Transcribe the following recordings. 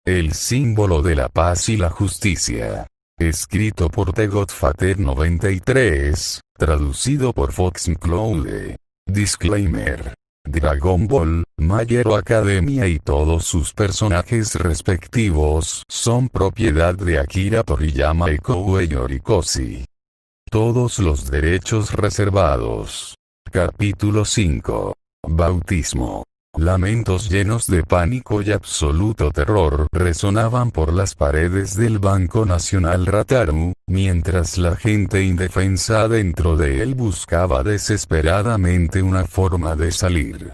El símbolo de la paz y la justicia. Escrito por The Godfather 93, traducido por Fox McCloud. Disclaimer. Dragon Ball, My Hero Academia y todos sus personajes respectivos son propiedad de Akira Toriyama y Koei Horikoshi. Todos los derechos reservados. Capítulo 5. Bautismo. Lamentos llenos de pánico y absoluto terror resonaban por las paredes del Banco Nacional Rataru, mientras la gente indefensa dentro de él buscaba desesperadamente una forma de salir.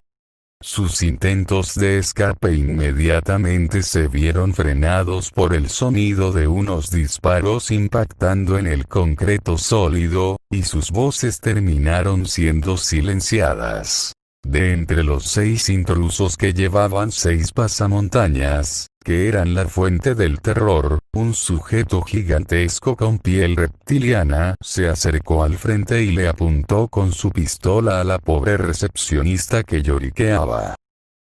Sus intentos de escape inmediatamente se vieron frenados por el sonido de unos disparos impactando en el concreto sólido, y sus voces terminaron siendo silenciadas. De entre los 6 intrusos que llevaban 6 pasamontañas, que eran la fuente del terror, un sujeto gigantesco con piel reptiliana se acercó al frente y le apuntó con su pistola a la pobre recepcionista que lloriqueaba.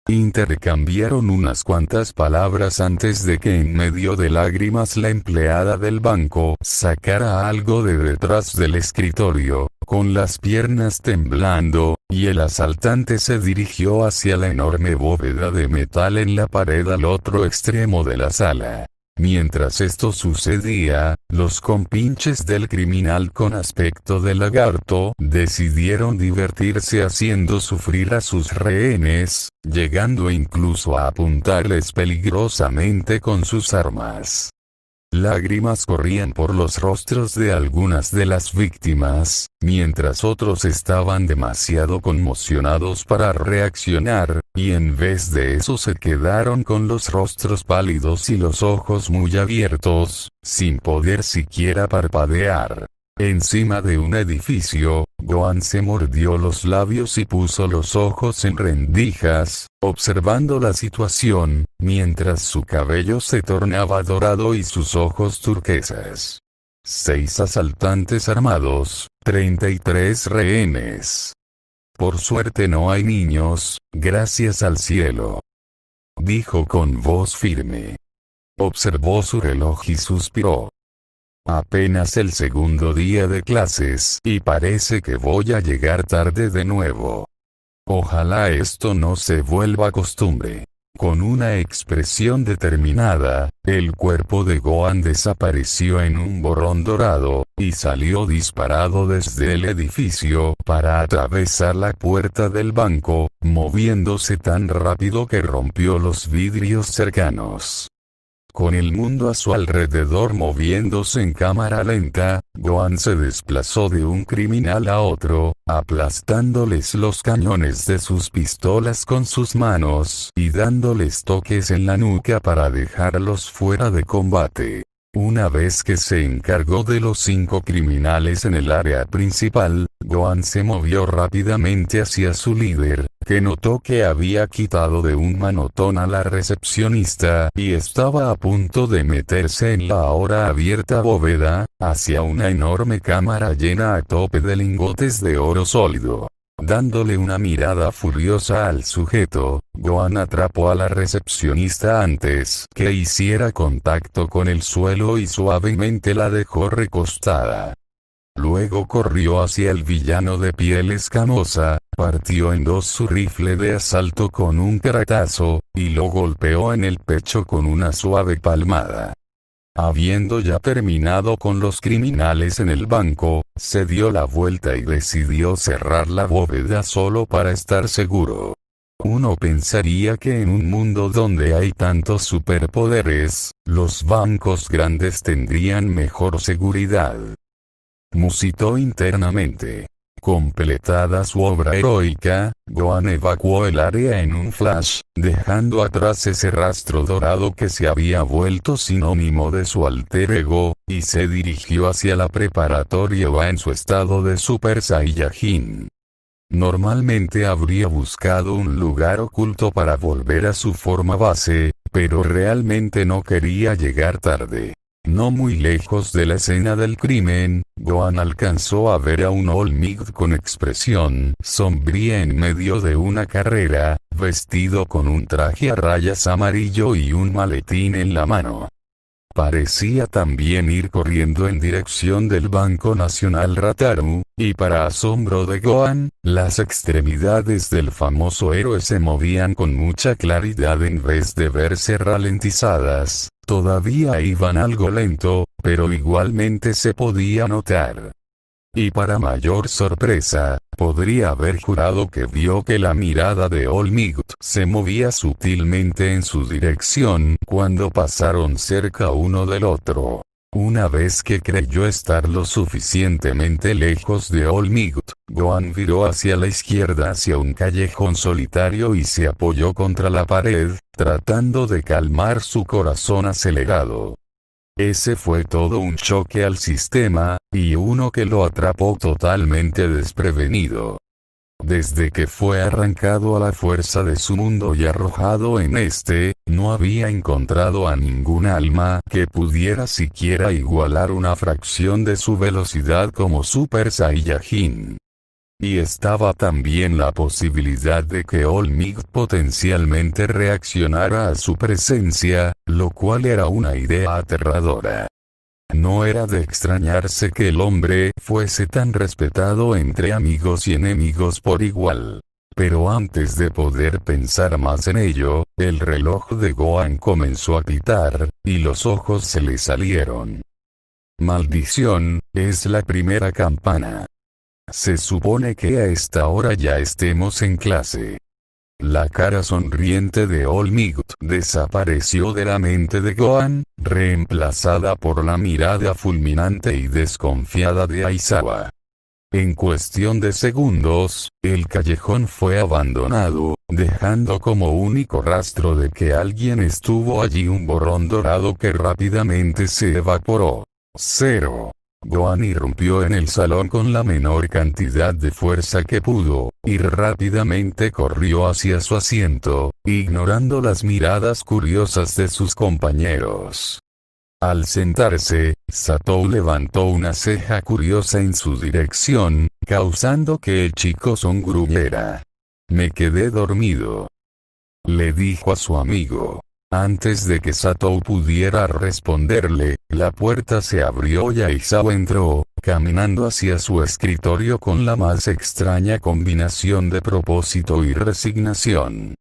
Intercambiaron unas cuantas palabras antes de que en medio de lágrimas la empleada del banco sacara algo de detrás del escritorio, con las piernas temblando, y el asaltante se dirigió hacia la enorme bóveda de metal en la pared al otro extremo de la sala. Mientras esto sucedía, los compinches del criminal con aspecto de lagarto decidieron divertirse haciendo sufrir a sus rehenes, llegando incluso a apuntarles peligrosamente con sus armas. Lágrimas corrían por los rostros de algunas de las víctimas, mientras otros estaban demasiado conmocionados para reaccionar, y en vez de eso se quedaron con los rostros pálidos y los ojos muy abiertos, sin poder siquiera parpadear. Encima de un edificio, Gohan se mordió los labios y puso los ojos en rendijas, observando la situación, mientras su cabello se tornaba dorado y sus ojos turquesas. 6 asaltantes armados, 33 rehenes. Por suerte no hay niños, gracias al cielo. Dijo con voz firme. Observó su reloj y suspiró. Apenas el segundo día de clases y parece que voy a llegar tarde de nuevo. Ojalá esto no se vuelva costumbre. Con una expresión determinada, el cuerpo de Gohan desapareció en un borrón dorado, y salió disparado desde el edificio para atravesar la puerta del banco, moviéndose tan rápido que rompió los vidrios cercanos. Con el mundo a su alrededor moviéndose en cámara lenta, Gohan se desplazó de un criminal a otro, aplastándoles los cañones de sus pistolas con sus manos y dándoles toques en la nuca para dejarlos fuera de combate. Una vez que se encargó de los 5 criminales en el área principal, Gohan se movió rápidamente hacia su líder, que notó que había quitado de un manotón a la recepcionista y estaba a punto de meterse en la ahora abierta bóveda, hacia una enorme cámara llena a tope de lingotes de oro sólido. Dándole una mirada furiosa al sujeto, Gohan atrapó a la recepcionista antes que hiciera contacto con el suelo y suavemente la dejó recostada. Luego corrió hacia el villano de piel escamosa, partió en 2 su rifle de asalto con un caratazo, y lo golpeó en el pecho con una suave palmada. Habiendo ya terminado con los criminales en el banco, se dio la vuelta y decidió cerrar la bóveda solo para estar seguro. Uno pensaría que en un mundo donde hay tantos superpoderes, los bancos grandes tendrían mejor seguridad. Musitó internamente. Completada su obra heroica, Gohan evacuó el área en un flash, dejando atrás ese rastro dorado que se había vuelto sinónimo de su alter ego, y se dirigió hacia la preparatoria en su estado de Super Saiyajin. Normalmente habría buscado un lugar oculto para volver a su forma base, pero realmente no quería llegar tarde. No muy lejos de la escena del crimen, Gohan alcanzó a ver a un All Might con expresión sombría en medio de una carrera, vestido con un traje a rayas amarillo y un maletín en la mano. Parecía también ir corriendo en dirección del Banco Nacional Rataru, y para asombro de Gohan, las extremidades del famoso héroe se movían con mucha claridad en vez de verse ralentizadas, todavía iban algo lento, pero igualmente se podía notar. Y para mayor sorpresa, podría haber jurado que vio que la mirada de All Might se movía sutilmente en su dirección cuando pasaron cerca uno del otro. Una vez que creyó estar lo suficientemente lejos de All Might, Gohan viró hacia la izquierda hacia un callejón solitario y se apoyó contra la pared, tratando de calmar su corazón acelerado. Ese fue todo un choque al sistema, y uno que lo atrapó totalmente desprevenido. Desde que fue arrancado a la fuerza de su mundo y arrojado en este, no había encontrado a ningún alma que pudiera siquiera igualar una fracción de su velocidad como Super Saiyajin. Y estaba también la posibilidad de que All Might potencialmente reaccionara a su presencia, lo cual era una idea aterradora. No era de extrañarse que el hombre fuese tan respetado entre amigos y enemigos por igual. Pero antes de poder pensar más en ello, el reloj de Gohan comenzó a pitar, y los ojos se le salieron. Maldición, es la primera campana. Se supone que a esta hora ya estemos en clase. La cara sonriente de All Might desapareció de la mente de Gohan, reemplazada por la mirada fulminante y desconfiada de Aizawa. En cuestión de segundos, el callejón fue abandonado, dejando como único rastro de que alguien estuvo allí un borrón dorado que rápidamente se evaporó. 0. Gohan irrumpió en el salón con la menor cantidad de fuerza que pudo, y rápidamente corrió hacia su asiento, ignorando las miradas curiosas de sus compañeros. Al sentarse, Satou levantó una ceja curiosa en su dirección, causando que el chico sonriera. Me quedé dormido, le dijo a su amigo. Antes de que Satou pudiera responderle, la puerta se abrió y Aizawa entró, caminando hacia su escritorio con la más extraña combinación de propósito y resignación.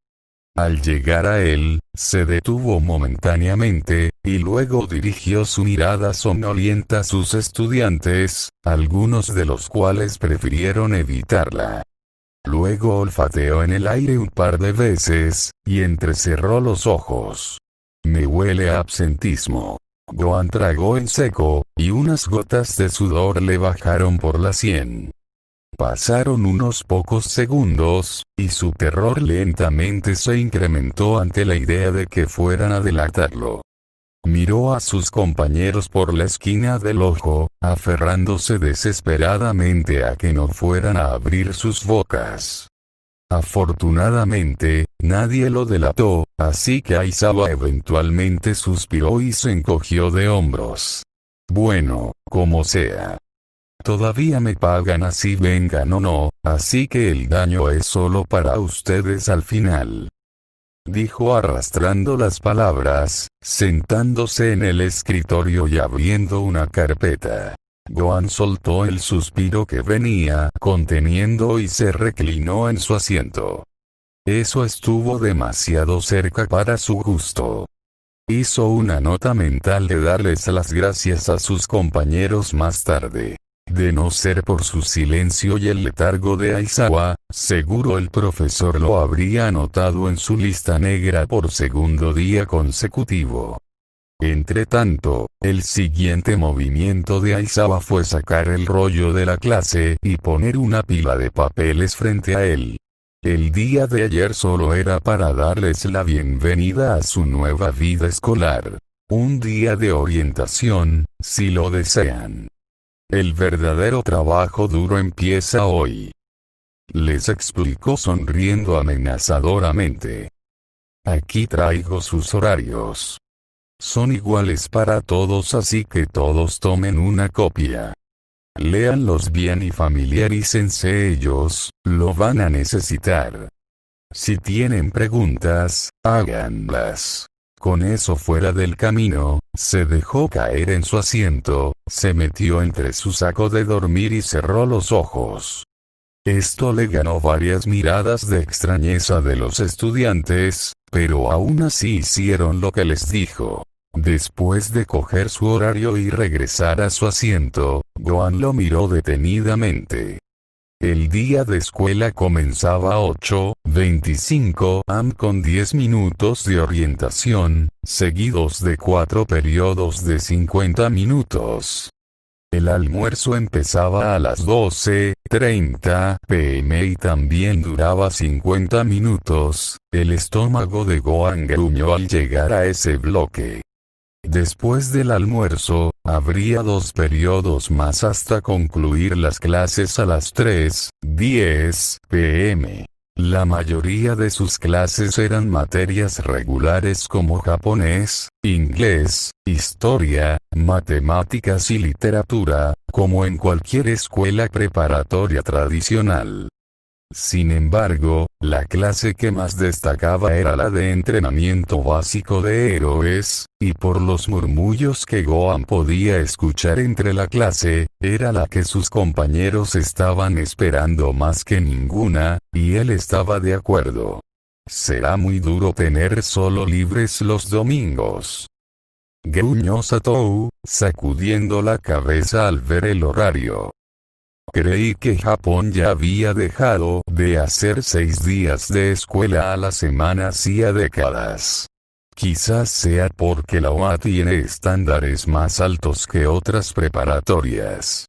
Al llegar a él, se detuvo momentáneamente, y luego dirigió su mirada somnolienta a sus estudiantes, algunos de los cuales prefirieron evitarla. Luego olfateó en el aire un par de veces, y entrecerró los ojos. Me huele a absentismo. Gohan tragó en seco, y unas gotas de sudor le bajaron por la sien. Pasaron unos pocos segundos, y su terror lentamente se incrementó ante la idea de que fueran a delatarlo. Miró a sus compañeros por la esquina del ojo, aferrándose desesperadamente a que no fueran a abrir sus bocas. Afortunadamente, nadie lo delató, así que Aizawa eventualmente suspiró y se encogió de hombros. Bueno, como sea. Todavía me pagan así vengan o no, así que el daño es solo para ustedes al final. Dijo arrastrando las palabras, sentándose en el escritorio y abriendo una carpeta. Gohan soltó el suspiro que venía conteniendo y se reclinó en su asiento. Eso estuvo demasiado cerca para su gusto. Hizo una nota mental de darles las gracias a sus compañeros más tarde. De no ser por su silencio y el letargo de Aizawa, seguro el profesor lo habría anotado en su lista negra por segundo día consecutivo. Entretanto, el siguiente movimiento de Aizawa fue sacar el rollo de la clase y poner una pila de papeles frente a él. El día de ayer solo era para darles la bienvenida a su nueva vida escolar. Un día de orientación, si lo desean. El verdadero trabajo duro empieza hoy. Les explicó sonriendo amenazadoramente. Aquí traigo sus horarios. Son iguales para todos, así que todos tomen una copia. Léanlos bien y familiarícense ellos, lo van a necesitar. Si tienen preguntas, háganlas. Con eso fuera del camino, se dejó caer en su asiento, se metió entre su saco de dormir y cerró los ojos. Esto le ganó varias miradas de extrañeza de los estudiantes, pero aún así hicieron lo que les dijo. Después de coger su horario y regresar a su asiento, Gohan lo miró detenidamente. El día de escuela comenzaba a 8:25 am con 10 minutos de orientación, seguidos de 4 periodos de 50 minutos. El almuerzo empezaba a las 12:30 p.m. y también duraba 50 minutos. El estómago de Gohan gruñó al llegar a ese bloque. Después del almuerzo, habría 2 periodos más hasta concluir las clases a las 3:10 p.m. La mayoría de sus clases eran materias regulares como japonés, inglés, historia, matemáticas y literatura, como en cualquier escuela preparatoria tradicional. Sin embargo, la clase que más destacaba era la de entrenamiento básico de héroes, y por los murmullos que Gohan podía escuchar entre la clase, era la que sus compañeros estaban esperando más que ninguna, y él estaba de acuerdo. Será muy duro tener solo libres los domingos. Gruñó Satou, sacudiendo la cabeza al ver el horario. Creí que Japón ya había dejado de hacer 6 días de escuela a la semana hacía décadas. Quizás sea porque la UA tiene estándares más altos que otras preparatorias.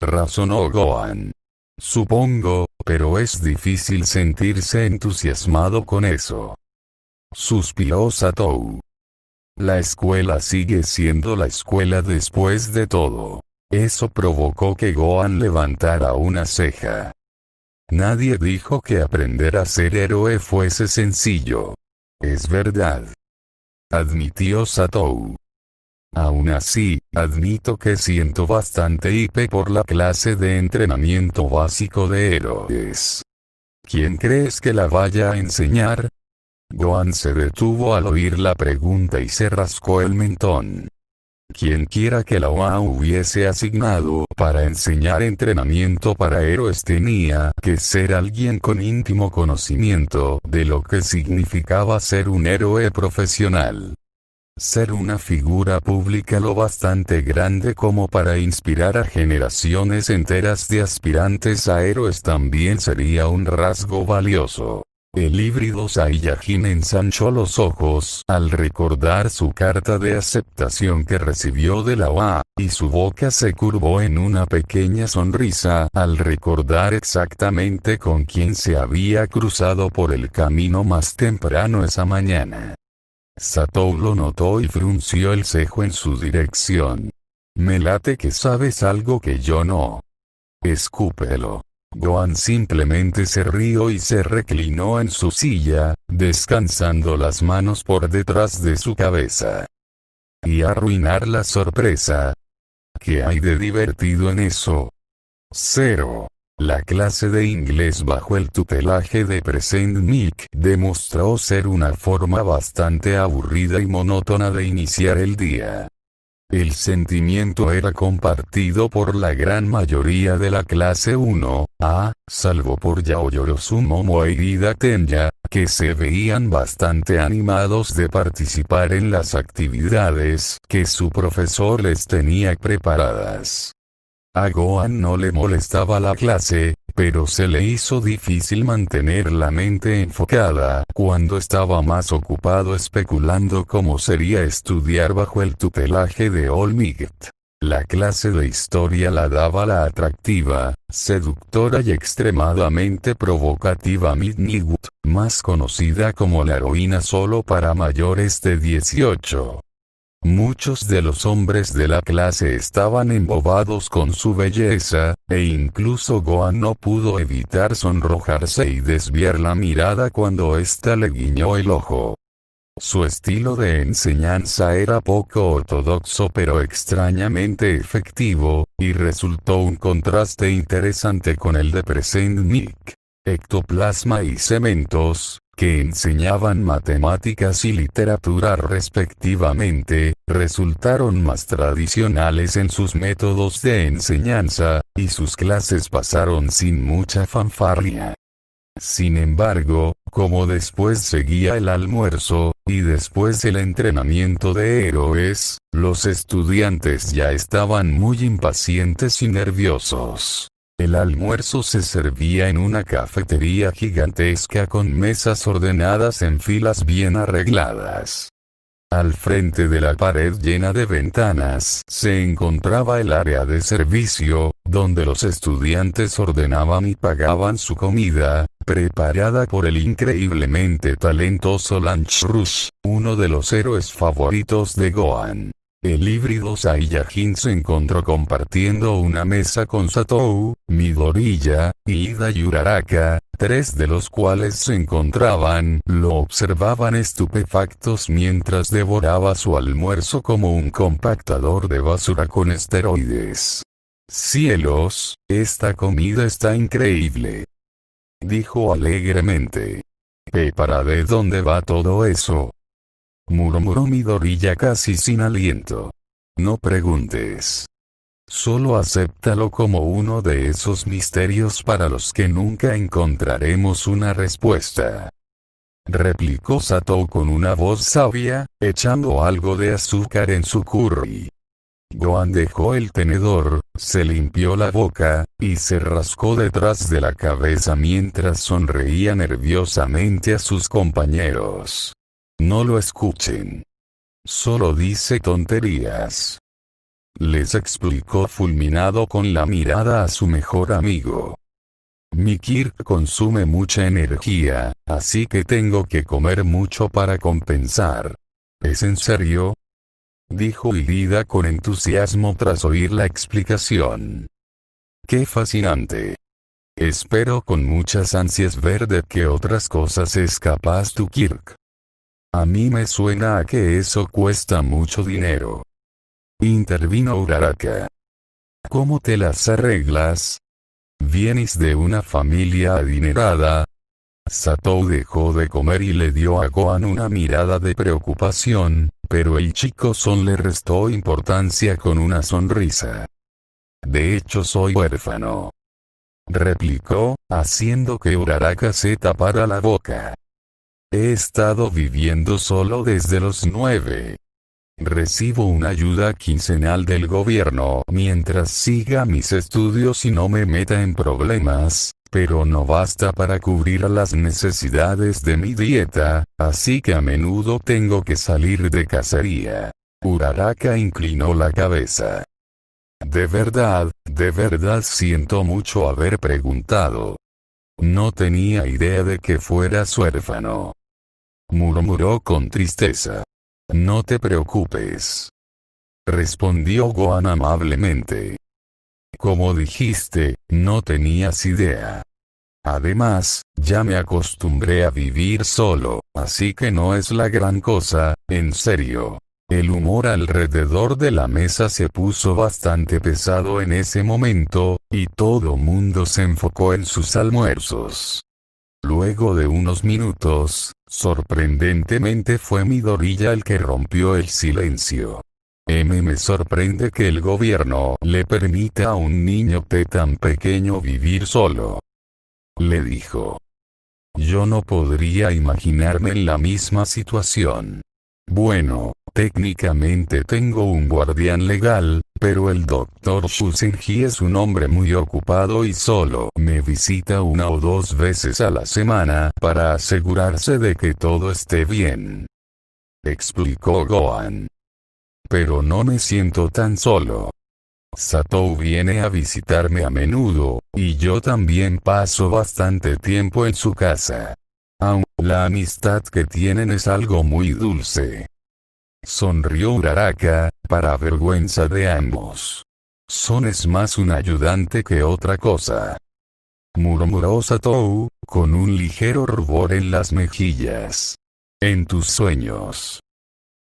Razonó Gohan. Supongo, pero es difícil sentirse entusiasmado con eso. Suspiró Satou. La escuela sigue siendo la escuela después de todo. Eso provocó que Gohan levantara una ceja. Nadie dijo que aprender a ser héroe fuese sencillo. Es verdad. Admitió Satou. Aún así, admito que siento bastante hipe por la clase de entrenamiento básico de héroes. ¿Quién crees que la vaya a enseñar? Gohan se detuvo al oír la pregunta y se rascó el mentón. Quien quiera que la UA hubiese asignado para enseñar entrenamiento para héroes tenía que ser alguien con íntimo conocimiento de lo que significaba ser un héroe profesional. Ser una figura pública lo bastante grande como para inspirar a generaciones enteras de aspirantes a héroes también sería un rasgo valioso. El híbrido Saiyajin ensanchó los ojos al recordar su carta de aceptación que recibió de la OA, y su boca se curvó en una pequeña sonrisa al recordar exactamente con quién se había cruzado por el camino más temprano esa mañana. Satou lo notó y frunció el cejo en su dirección. Me late que sabes algo que yo no. Escúpelo. Gohan simplemente se rió y se reclinó en su silla, descansando las manos por detrás de su cabeza. ¿Y arruinar la sorpresa? ¿Qué hay de divertido en eso? Cero. La clase de inglés bajo el tutelaje de Present Mic demostró ser una forma bastante aburrida y monótona de iniciar el día. El sentimiento era compartido por la gran mayoría de la clase 1A, salvo por Yaoyorozu Momo e Ida Tenya, que se veían bastante animados de participar en las actividades que su profesor les tenía preparadas. A Gohan no le molestaba la clase, pero se le hizo difícil mantener la mente enfocada cuando estaba más ocupado especulando cómo sería estudiar bajo el tutelaje de All Might. La clase de historia la daba la atractiva, seductora y extremadamente provocativa Midnight, más conocida como la heroína solo para mayores de 18. Muchos de los hombres de la clase estaban embobados con su belleza, e incluso Gohan no pudo evitar sonrojarse y desviar la mirada cuando ésta le guiñó el ojo. Su estilo de enseñanza era poco ortodoxo pero extrañamente efectivo, y resultó un contraste interesante con el de Present Mic. ectoplasma y cementos, que enseñaban matemáticas y literatura respectivamente, resultaron más tradicionales en sus métodos de enseñanza, y sus clases pasaron sin mucha fanfarria. Sin embargo, como después seguía el almuerzo, y después el entrenamiento de héroes, los estudiantes ya estaban muy impacientes y nerviosos. El almuerzo se servía en una cafetería gigantesca con mesas ordenadas en filas bien arregladas. Al frente de la pared llena de ventanas se encontraba el área de servicio, donde los estudiantes ordenaban y pagaban su comida, preparada por el increíblemente talentoso Lance Rush, uno de los héroes favoritos de Gohan. El híbrido Saiyajin se encontró compartiendo una mesa con Satou, Midoriya, y Ida y Uraraka, tres de los cuales se encontraban, lo observaban estupefactos mientras devoraba su almuerzo como un compactador de basura con esteroides. «Cielos, esta comida está increíble», dijo alegremente. «¿Para de dónde va todo eso?», murmuró Midoriya casi sin aliento. «No preguntes. Solo acéptalo como uno de esos misterios para los que nunca encontraremos una respuesta», replicó Satou con una voz sabia, echando algo de azúcar en su curry. Gohan dejó el tenedor, se limpió la boca, y se rascó detrás de la cabeza mientras sonreía nerviosamente a sus compañeros. «No lo escuchen. Solo dice tonterías», les explicó fulminado con la mirada a su mejor amigo. «Mi Kirk consume mucha energía, así que tengo que comer mucho para compensar». «¿Es en serio?», dijo Irida con entusiasmo tras oír la explicación. «¡Qué fascinante! Espero con muchas ansias ver de qué otras cosas es capaz tu Kirk. A mí me suena a que eso cuesta mucho dinero», intervino Uraraka. «¿Cómo te las arreglas? ¿Vienes de una familia adinerada?». Satou dejó de comer y le dio a Gohan una mirada de preocupación, pero el chico Son le restó importancia con una sonrisa. «De hecho soy huérfano», replicó, haciendo que Uraraka se tapara la boca. «He estado viviendo solo desde los 9. Recibo una ayuda quincenal del gobierno mientras siga mis estudios y no me meta en problemas, pero no basta para cubrir las necesidades de mi dieta, así que a menudo tengo que salir de cacería». Uraraka inclinó la cabeza. de verdad siento mucho haber preguntado. No tenía idea de que fueras huérfano», murmuró con tristeza. «No te preocupes», respondió Gohan amablemente. «Como dijiste, no tenías idea. Además, ya me acostumbré a vivir solo, así que no es la gran cosa, en serio». El humor alrededor de la mesa se puso bastante pesado en ese momento, y todo mundo se enfocó en sus almuerzos. Luego de unos minutos, sorprendentemente fue Midoriya el que rompió el silencio. Me sorprende que el gobierno le permita a un niño tan pequeño vivir solo», le dijo. «Yo no podría imaginarme en la misma situación. Bueno, técnicamente tengo un guardián legal, pero el Dr. Shusenji es un hombre muy ocupado y solo me visita 1 o 2 veces a la semana para asegurarse de que todo esté bien», explicó Gohan. «Pero no me siento tan solo. Satou viene a visitarme a menudo, y yo también paso bastante tiempo en su casa. Aún, la amistad que tienen es algo muy dulce». Sonrió Uraraka, para vergüenza de ambos. «Son es más un ayudante que otra cosa», murmuró Satou, con un ligero rubor en las mejillas. «En tus sueños»,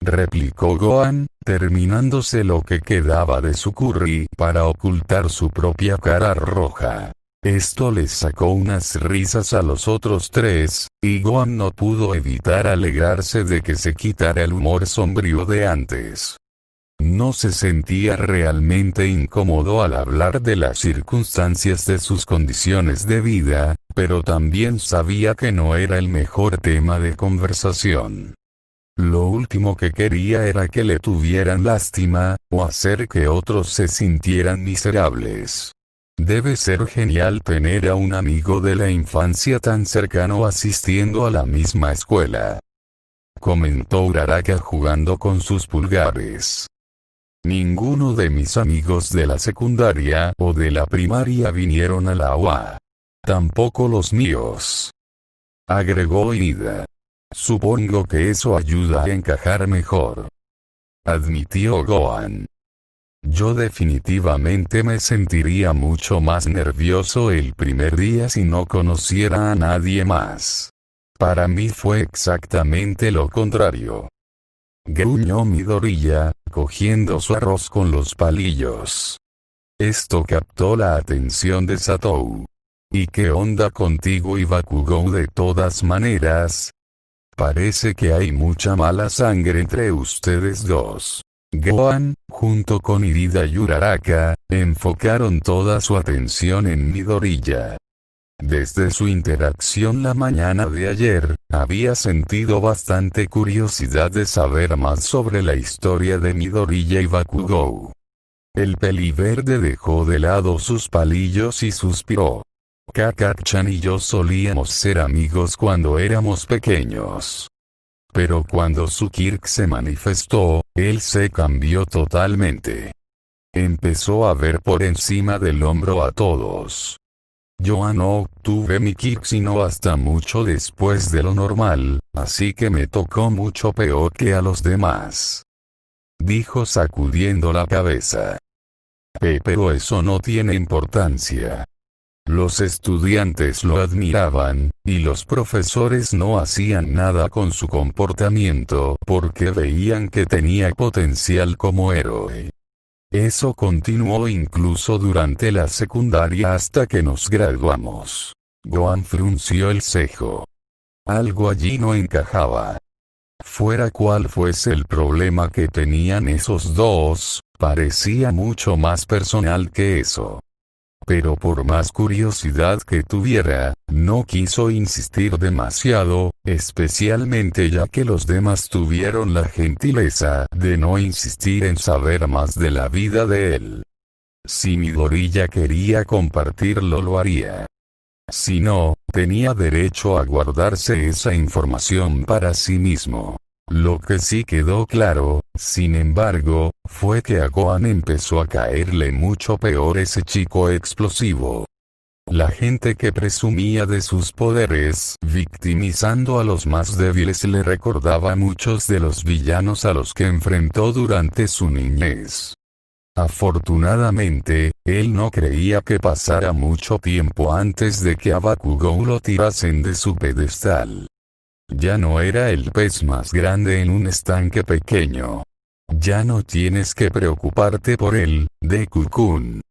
replicó Gohan, terminándose lo que quedaba de su curry para ocultar su propia cara roja. Esto les sacó unas risas a los otros tres, y Gohan no pudo evitar alegrarse de que se quitara el humor sombrío de antes. No se sentía realmente incómodo al hablar de las circunstancias de sus condiciones de vida, pero también sabía que no era el mejor tema de conversación. Lo último que quería era que le tuvieran lástima, o hacer que otros se sintieran miserables. Debe ser genial tener a un amigo de la infancia tan cercano asistiendo a la misma escuela, comentó Uraraka jugando con sus pulgares. Ninguno de mis amigos de la secundaria o de la primaria vinieron a la UA. Tampoco los míos, agregó Ida. Supongo que eso ayuda a encajar mejor, admitió Gohan. Yo definitivamente me sentiría mucho más nervioso el primer día si no conociera a nadie más. Para mí fue exactamente lo contrario, gruñó Midoriya, cogiendo su arroz con los palillos. Esto captó la atención de Satou. ¿Y qué onda contigo y Bakugou de todas maneras? Parece que hay mucha mala sangre entre ustedes dos. Gohan, junto con Irida y Uraraka, enfocaron toda su atención en Midoriya. Desde su interacción la mañana de ayer, había sentido bastante curiosidad de saber más sobre la historia de Midoriya y Bakugou. El peliverde dejó de lado sus palillos y suspiró. Kakarchan y yo solíamos ser amigos cuando éramos pequeños. Pero cuando su Kirk se manifestó, él se cambió totalmente. Empezó a ver por encima del hombro a todos. Yo no obtuve mi Kirk sino hasta mucho después de lo normal, así que me tocó mucho peor que a los demás, dijo sacudiendo la cabeza. Pero eso no tiene importancia. Los estudiantes lo admiraban, y los profesores no hacían nada con su comportamiento porque veían que tenía potencial como héroe. Eso continuó incluso durante la secundaria hasta que nos graduamos. Gohan frunció el cejo. Algo allí no encajaba. Fuera cual fuese el problema que tenían esos dos, parecía mucho más personal que eso. Pero por más curiosidad que tuviera, no quiso insistir demasiado, especialmente ya que los demás tuvieron la gentileza de no insistir en saber más de la vida de él. Si Midoriya quería compartirlo lo haría. Si no, tenía derecho a guardarse esa información para sí mismo. Lo que sí quedó claro, sin embargo, fue que a Gohan empezó a caerle mucho peor ese chico explosivo. La gente que presumía de sus poderes, victimizando a los más débiles, le recordaba a muchos de los villanos a los que enfrentó durante su niñez. Afortunadamente, él no creía que pasara mucho tiempo antes de que a Bakugou lo tirasen de su pedestal. Ya no era el pez más grande en un estanque pequeño. Ya no tienes que preocuparte por él, Deku-kun,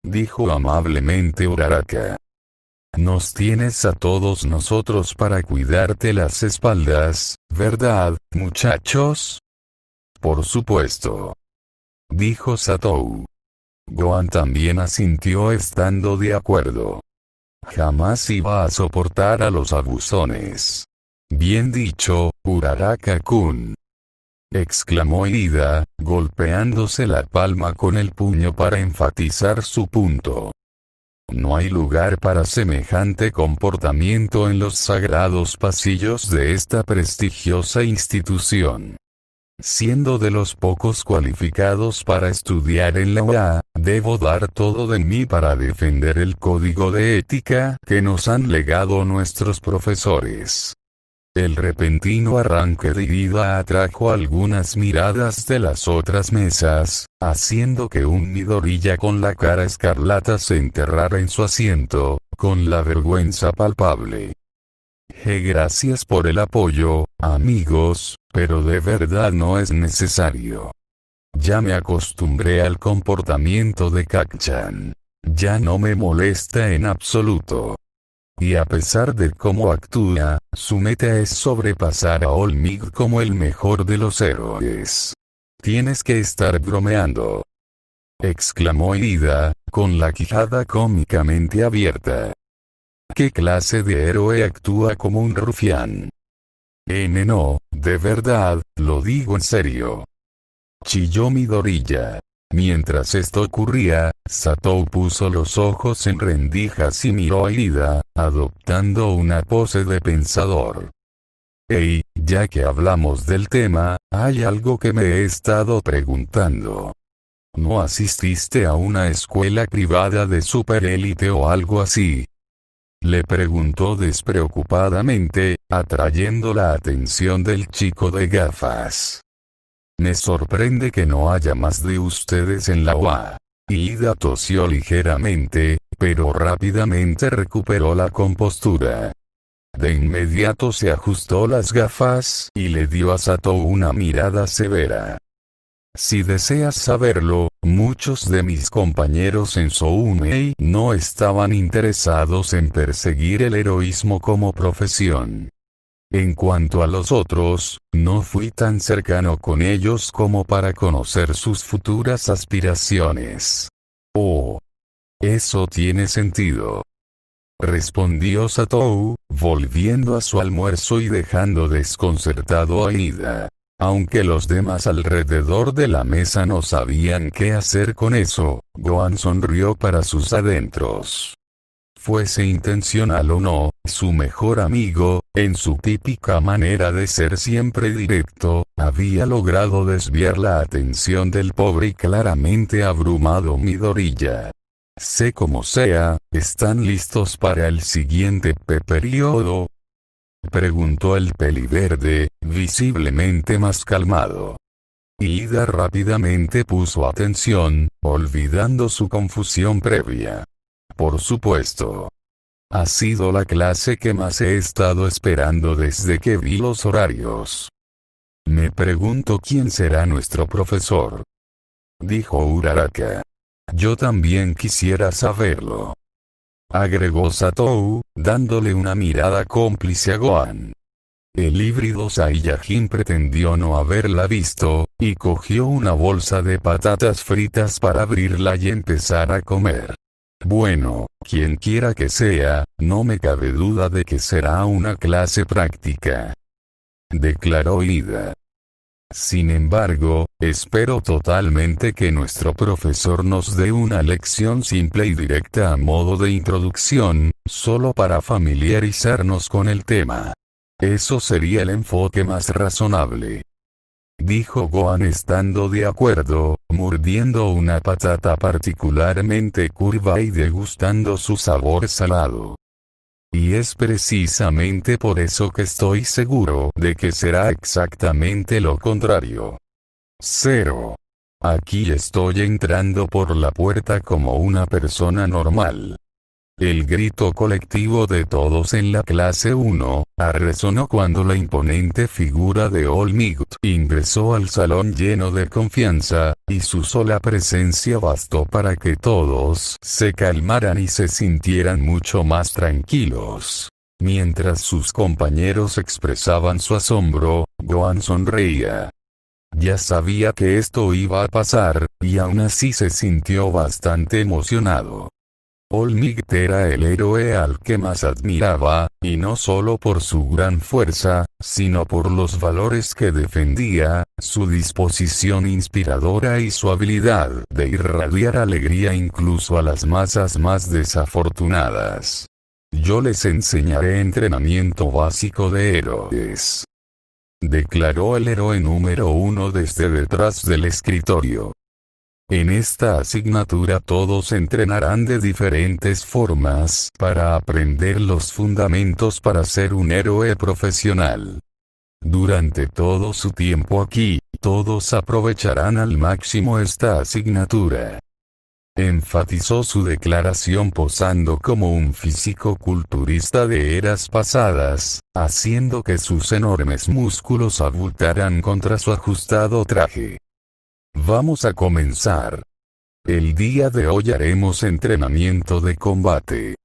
dijo amablemente Uraraka. Nos tienes a todos nosotros para cuidarte las espaldas, ¿verdad, muchachos? Por supuesto, dijo Satou. Gohan también asintió estando de acuerdo. Jamás iba a soportar a los abusones. Bien dicho, Uraraka-kun, exclamó Ida, golpeándose la palma con el puño para enfatizar su punto. No hay lugar para semejante comportamiento en los sagrados pasillos de esta prestigiosa institución. Siendo de los pocos cualificados para estudiar en la UA, debo dar todo de mí para defender el código de ética que nos han legado nuestros profesores. El repentino arranque de Ida atrajo algunas miradas de las otras mesas, haciendo que un Midoriya con la cara escarlata se enterrara en su asiento, con la vergüenza palpable. Gracias por el apoyo, amigos, pero de verdad no es necesario. Ya me acostumbré al comportamiento de Kacchan. Ya no me molesta en absoluto. Y a pesar de cómo actúa, su meta es sobrepasar a Olmig como el mejor de los héroes. Tienes que estar bromeando, exclamó Ida, con la quijada cómicamente abierta. ¿Qué clase de héroe actúa como un rufián? No, de verdad, lo digo en serio. Chilló Midorilla. Mientras esto ocurría, Satou puso los ojos en rendijas y miró a Ida, adoptando una pose de pensador. Hey, ya que hablamos del tema, hay algo que me he estado preguntando. ¿No asististe a una escuela privada de superélite o algo así? Le preguntó despreocupadamente, atrayendo la atención del chico de gafas. Me sorprende que no haya más de ustedes en la UA. Ida tosió ligeramente, pero rápidamente recuperó la compostura. De inmediato se ajustó las gafas y le dio a Satou una mirada severa. Si deseas saberlo, muchos de mis compañeros en Soumei no estaban interesados en perseguir el heroísmo como profesión. En cuanto a los otros, no fui tan cercano con ellos como para conocer sus futuras aspiraciones. Oh, eso tiene sentido, respondió Satou, volviendo a su almuerzo y dejando desconcertado a Ida. Aunque los demás alrededor de la mesa no sabían qué hacer con eso, Gohan sonrió para sus adentros. Fuese intencional o no, su mejor amigo, en su típica manera de ser siempre directo, había logrado desviar la atención del pobre y claramente abrumado Midorilla. Sé como sea, ¿están listos para el siguiente período?, preguntó el peliverde, visiblemente más calmado. Ida rápidamente puso atención, olvidando su confusión previa. Por supuesto. Ha sido la clase que más he estado esperando desde que vi los horarios. Me pregunto quién será nuestro profesor, dijo Uraraka. Yo también quisiera saberlo, agregó Satou, dándole una mirada cómplice a Gohan. El híbrido Saiyajin pretendió no haberla visto, y cogió una bolsa de patatas fritas para abrirla y empezar a comer. Bueno, quien quiera que sea, no me cabe duda de que será una clase práctica, declaró Ida. Sin embargo, espero totalmente que nuestro profesor nos dé una lección simple y directa a modo de introducción, solo para familiarizarnos con el tema. Eso sería el enfoque más razonable, dijo Gohan estando de acuerdo, mordiendo una patata particularmente curva y degustando su sabor salado. Y es precisamente por eso que estoy seguro de que será exactamente lo contrario. 0. Aquí estoy entrando por la puerta como una persona normal. El grito colectivo de todos en la clase 1, resonó cuando la imponente figura de Olmig ingresó al salón lleno de confianza, y su sola presencia bastó para que todos se calmaran y se sintieran mucho más tranquilos. Mientras sus compañeros expresaban su asombro, Gohan sonreía. Ya sabía que esto iba a pasar, y aún así se sintió bastante emocionado. Olmig era el héroe al que más admiraba, y no solo por su gran fuerza, sino por los valores que defendía, su disposición inspiradora y su habilidad de irradiar alegría incluso a las masas más desafortunadas. Yo les enseñaré entrenamiento básico de héroes, declaró el héroe número 1 desde detrás del escritorio. En esta asignatura todos entrenarán de diferentes formas para aprender los fundamentos para ser un héroe profesional. Durante todo su tiempo aquí, todos aprovecharán al máximo esta asignatura. Enfatizó su declaración posando como un físico-culturista de eras pasadas, haciendo que sus enormes músculos abultaran contra su ajustado traje. Vamos a comenzar. El día de hoy haremos entrenamiento de combate.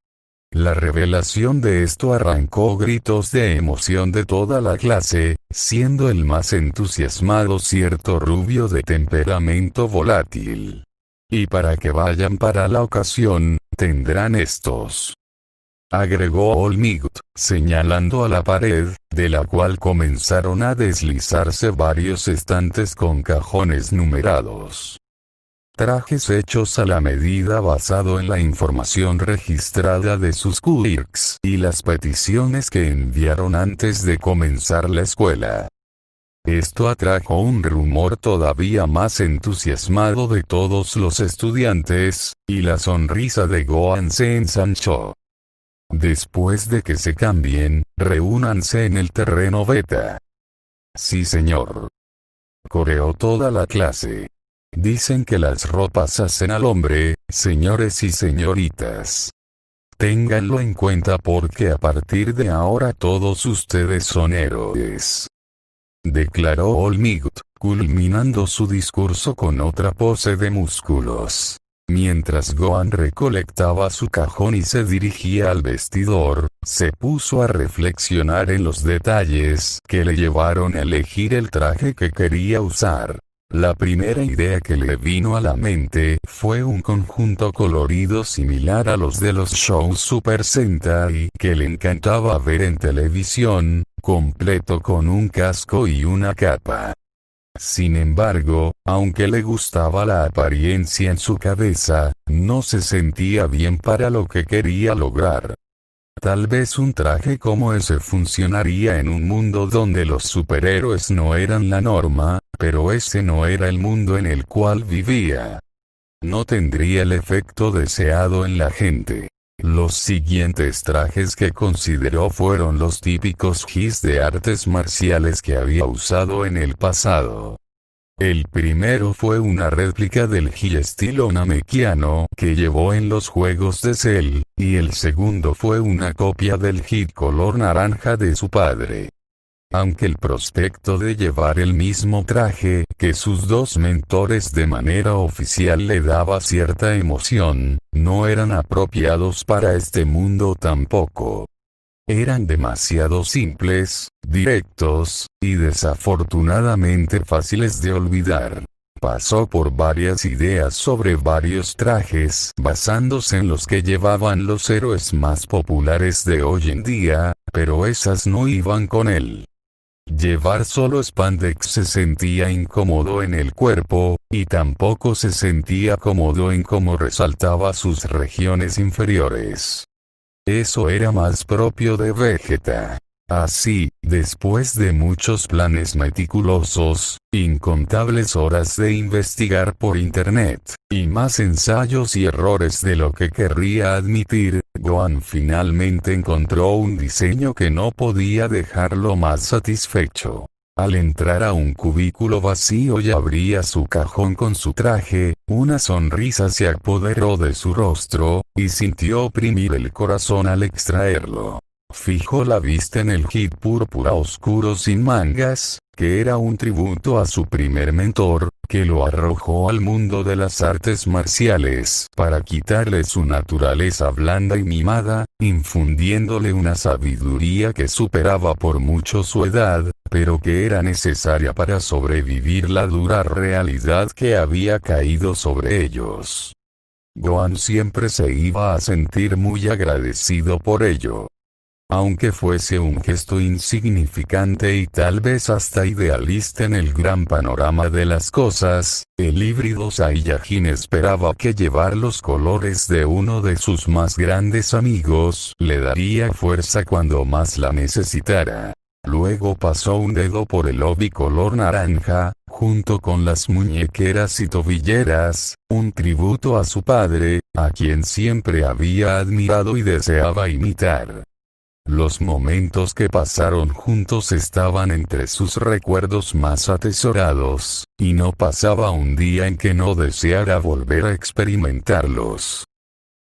La revelación de esto arrancó gritos de emoción de toda la clase, siendo el más entusiasmado cierto rubio de temperamento volátil. Y para que vayan para la ocasión, tendrán estos. Agregó Olmigt, señalando a la pared, de la cual comenzaron a deslizarse varios estantes con cajones numerados. Trajes hechos a la medida basado en la información registrada de sus clerks y las peticiones que enviaron antes de comenzar la escuela. Esto atrajo un rumor todavía más entusiasmado de todos los estudiantes, y la sonrisa de Gohan se ensanchó. Después de que se cambien, reúnanse en el terreno beta. Sí señor. Coreó toda la clase. Dicen que las ropas hacen al hombre, señores y señoritas. Ténganlo en cuenta porque a partir de ahora todos ustedes son héroes. Declaró Olmigt, culminando su discurso con otra pose de músculos. Mientras Gohan recolectaba su cajón y se dirigía al vestidor, se puso a reflexionar en los detalles que le llevaron a elegir el traje que quería usar. La primera idea que le vino a la mente fue un conjunto colorido similar a los de los shows Super Sentai que le encantaba ver en televisión, completo con un casco y una capa. Sin embargo, aunque le gustaba la apariencia en su cabeza, no se sentía bien para lo que quería lograr. Tal vez un traje como ese funcionaría en un mundo donde los superhéroes no eran la norma, pero ese no era el mundo en el cual vivía. No tendría el efecto deseado en la gente. Los siguientes trajes que consideró fueron los típicos gis de artes marciales que había usado en el pasado. El primero fue una réplica del gi estilo namekiano que llevó en los juegos de Cell, y el segundo fue una copia del gi color naranja de su padre. Aunque el prospecto de llevar el mismo traje que sus dos mentores de manera oficial le daba cierta emoción, no eran apropiados para este mundo tampoco. Eran demasiado simples, directos, y desafortunadamente fáciles de olvidar. Pasó por varias ideas sobre varios trajes basándose en los que llevaban los héroes más populares de hoy en día, pero esas no iban con él. Llevar solo spandex se sentía incómodo en el cuerpo, y tampoco se sentía cómodo en cómo resaltaba sus regiones inferiores. Eso era más propio de Vegeta. Así, después de muchos planes meticulosos, incontables horas de investigar por internet, y más ensayos y errores de lo que querría admitir, Gohan finalmente encontró un diseño que no podía dejarlo más satisfecho. Al entrar a un cubículo vacío y abría su cajón con su traje, una sonrisa se apoderó de su rostro, y sintió oprimir el corazón al extraerlo. Fijó la vista en el hit púrpura oscuro sin mangas, que era un tributo a su primer mentor, que lo arrojó al mundo de las artes marciales para quitarle su naturaleza blanda y mimada, infundiéndole una sabiduría que superaba por mucho su edad, pero que era necesaria para sobrevivir la dura realidad que había caído sobre ellos. Gohan siempre se iba a sentir muy agradecido por ello. Aunque fuese un gesto insignificante y tal vez hasta idealista en el gran panorama de las cosas, el híbrido Saiyajin esperaba que llevar los colores de uno de sus más grandes amigos le daría fuerza cuando más la necesitara. Luego pasó un dedo por el obi color naranja, junto con las muñequeras y tobilleras, un tributo a su padre, a quien siempre había admirado y deseaba imitar. Los momentos que pasaron juntos estaban entre sus recuerdos más atesorados, y no pasaba un día en que no deseara volver a experimentarlos.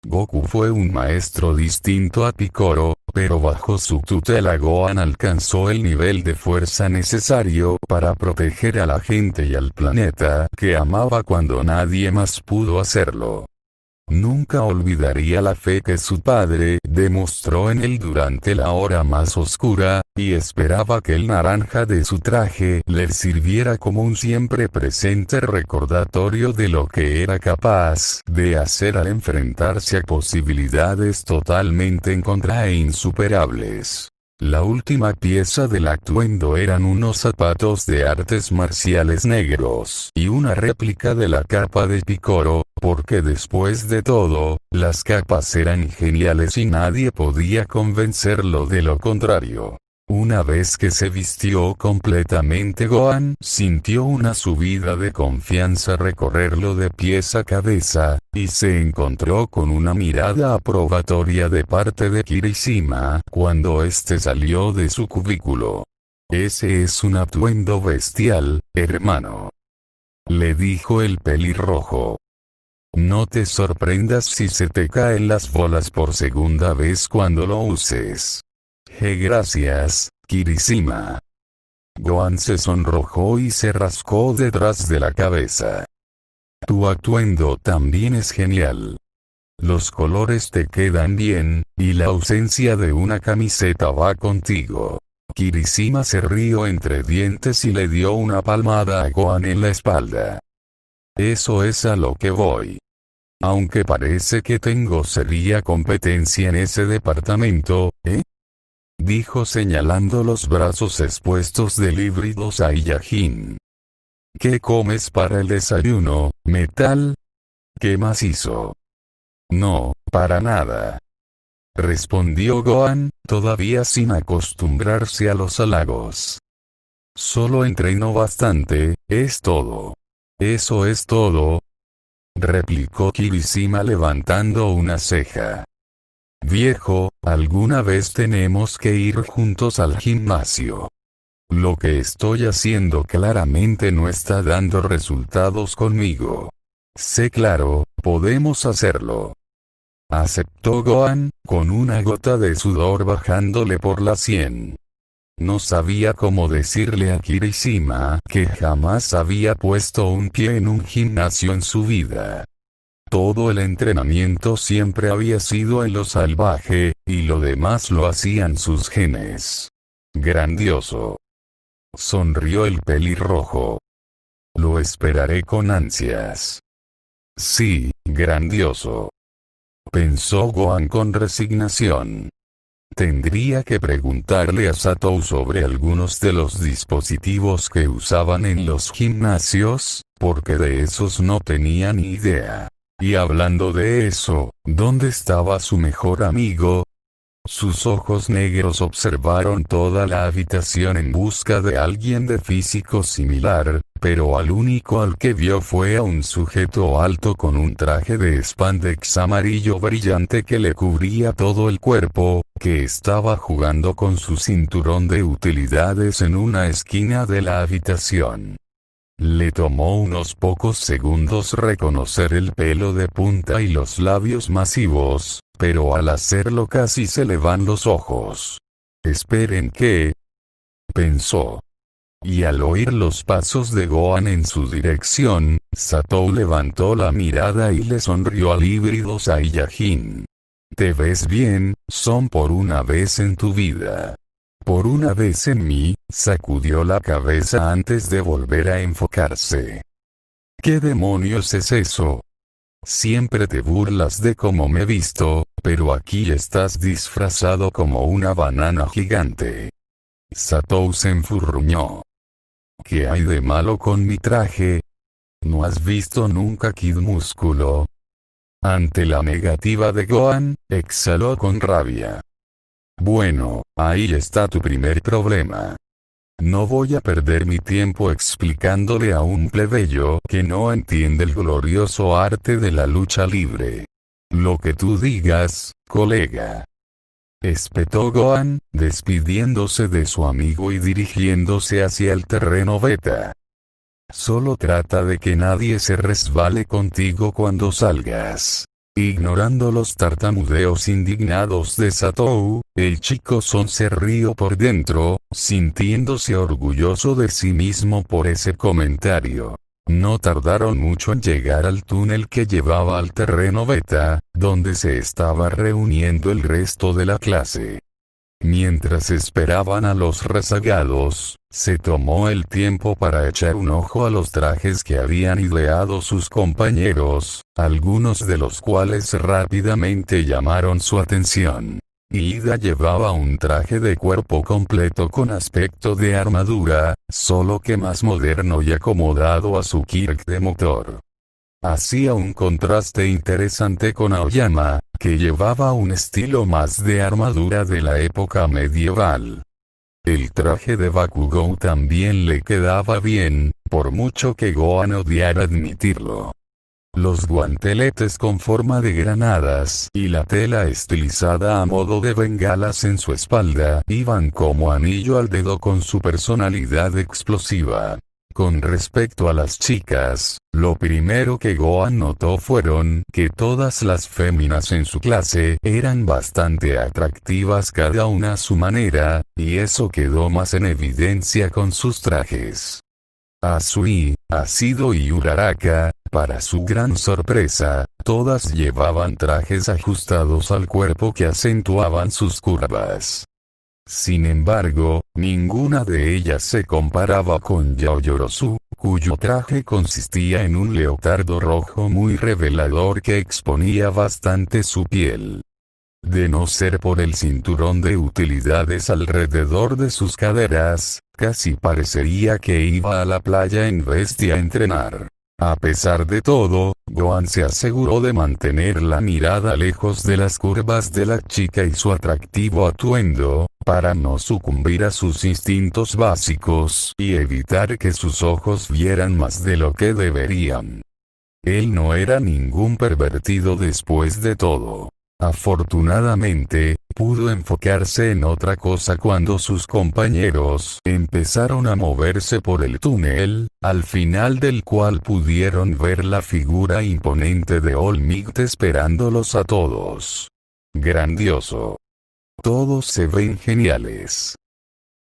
Goku fue un maestro distinto a Picoro, pero bajo su tutela Gohan alcanzó el nivel de fuerza necesario para proteger a la gente y al planeta que amaba cuando nadie más pudo hacerlo. Nunca olvidaría la fe que su padre demostró en él durante la hora más oscura, y esperaba que el naranja de su traje le sirviera como un siempre presente recordatorio de lo que era capaz de hacer al enfrentarse a posibilidades totalmente en contra e insuperables. La última pieza del atuendo eran unos zapatos de artes marciales negros y una réplica de la capa de Picoro, porque después de todo, las capas eran geniales y nadie podía convencerlo de lo contrario. Una vez que se vistió completamente, Gohan sintió una subida de confianza recorrerlo de pies a cabeza, y se encontró con una mirada aprobatoria de parte de Kirishima cuando éste salió de su cubículo. «Ese es un atuendo bestial, hermano», le dijo el pelirrojo. «No te sorprendas si se te caen las bolas por segunda vez cuando lo uses». Gracias, Kirishima». Gohan se sonrojó y se rascó detrás de la cabeza. «Tu atuendo también es genial. Los colores te quedan bien, y la ausencia de una camiseta va contigo». Kirishima se rió entre dientes y le dio una palmada a Gohan en la espalda. «Eso es a lo que voy. Aunque parece que tengo seria competencia en ese departamento, ¿eh?», dijo señalando los brazos expuestos del híbrido Saiyajin. «¿Qué comes para el desayuno, Metal? ¿Qué macizo?» «No, para nada», respondió Gohan, todavía sin acostumbrarse a los halagos. «Solo entreno bastante, es todo». «¿Eso es todo?», replicó Kirishima levantando una ceja. «Viejo, alguna vez tenemos que ir juntos al gimnasio. Lo que estoy haciendo claramente no está dando resultados conmigo. Sé claro, podemos hacerlo», aceptó Gohan, con una gota de sudor bajándole por la sien. No sabía cómo decirle a Kirishima que jamás había puesto un pie en un gimnasio en su vida. Todo el entrenamiento siempre había sido en lo salvaje, y lo demás lo hacían sus genes. «Grandioso», sonrió el pelirrojo. «Lo esperaré con ansias». «Sí, grandioso», pensó Gohan con resignación. Tendría que preguntarle a Satou sobre algunos de los dispositivos que usaban en los gimnasios, porque de esos no tenía ni idea. Y hablando de eso, ¿dónde estaba su mejor amigo? Sus ojos negros observaron toda la habitación en busca de alguien de físico similar, pero al único al que vio fue a un sujeto alto con un traje de spandex amarillo brillante que le cubría todo el cuerpo, que estaba jugando con su cinturón de utilidades en una esquina de la habitación. Le tomó unos pocos segundos reconocer el pelo de punta y los labios masivos, pero al hacerlo casi se le van los ojos. «Esperen, ¿qué?», pensó. Y al oír los pasos de Gohan en su dirección, Satou levantó la mirada y le sonrió al híbrido Saiyajin. «Te ves bien, Son, por una vez en tu vida». «Por una vez en mí», sacudió la cabeza antes de volver a enfocarse. «¿Qué demonios es eso? Siempre te burlas de cómo me visto, pero aquí estás disfrazado como una banana gigante». Satou se enfurruñó. «¿Qué hay de malo con mi traje? ¿No has visto nunca Kid Músculo?». Ante la negativa de Gohan, exhaló con rabia. «Bueno, ahí está tu primer problema. No voy a perder mi tiempo explicándole a un plebeyo que no entiende el glorioso arte de la lucha libre. Lo que tú digas, colega», espetó Gohan, despidiéndose de su amigo y dirigiéndose hacia el terreno beta. «Solo trata de que nadie se resbale contigo cuando salgas. Ignorando los tartamudeos indignados de Satou, el chico Son se rió por dentro, sintiéndose orgulloso de sí mismo por ese comentario. No tardaron mucho en llegar al túnel que llevaba al terreno beta, donde se estaba reuniendo el resto de la clase. Mientras esperaban a los rezagados, se tomó el tiempo para echar un ojo a los trajes que habían ideado sus compañeros, algunos de los cuales rápidamente llamaron su atención. Ida llevaba un traje de cuerpo completo con aspecto de armadura, solo que más moderno y acomodado a su Kirk de motor. Hacía un contraste interesante con Aoyama, que llevaba un estilo más de armadura de la época medieval. El traje de Bakugou también le quedaba bien, por mucho que Gohan odiara admitirlo. Los guanteletes con forma de granadas y la tela estilizada a modo de bengalas en su espalda iban como anillo al dedo con su personalidad explosiva. Con respecto a las chicas, lo primero que Gohan notó fueron que todas las féminas en su clase eran bastante atractivas cada una a su manera, y eso quedó más en evidencia con sus trajes. Asui, Asido y Uraraka, para su gran sorpresa, todas llevaban trajes ajustados al cuerpo que acentuaban sus curvas. Sin embargo, ninguna de ellas se comparaba con Yaoyorozu, cuyo traje consistía en un leotardo rojo muy revelador que exponía bastante su piel. De no ser por el cinturón de utilidades alrededor de sus caderas, casi parecería que iba a la playa en vez de a entrenar. A pesar de todo, Gohan se aseguró de mantener la mirada lejos de las curvas de la chica y su atractivo atuendo, para no sucumbir a sus instintos básicos y evitar que sus ojos vieran más de lo que deberían. Él no era ningún pervertido después de todo. Afortunadamente, pudo enfocarse en otra cosa cuando sus compañeros empezaron a moverse por el túnel, al final del cual pudieron ver la figura imponente de All Might esperándolos a todos. Grandioso. Todos se ven geniales,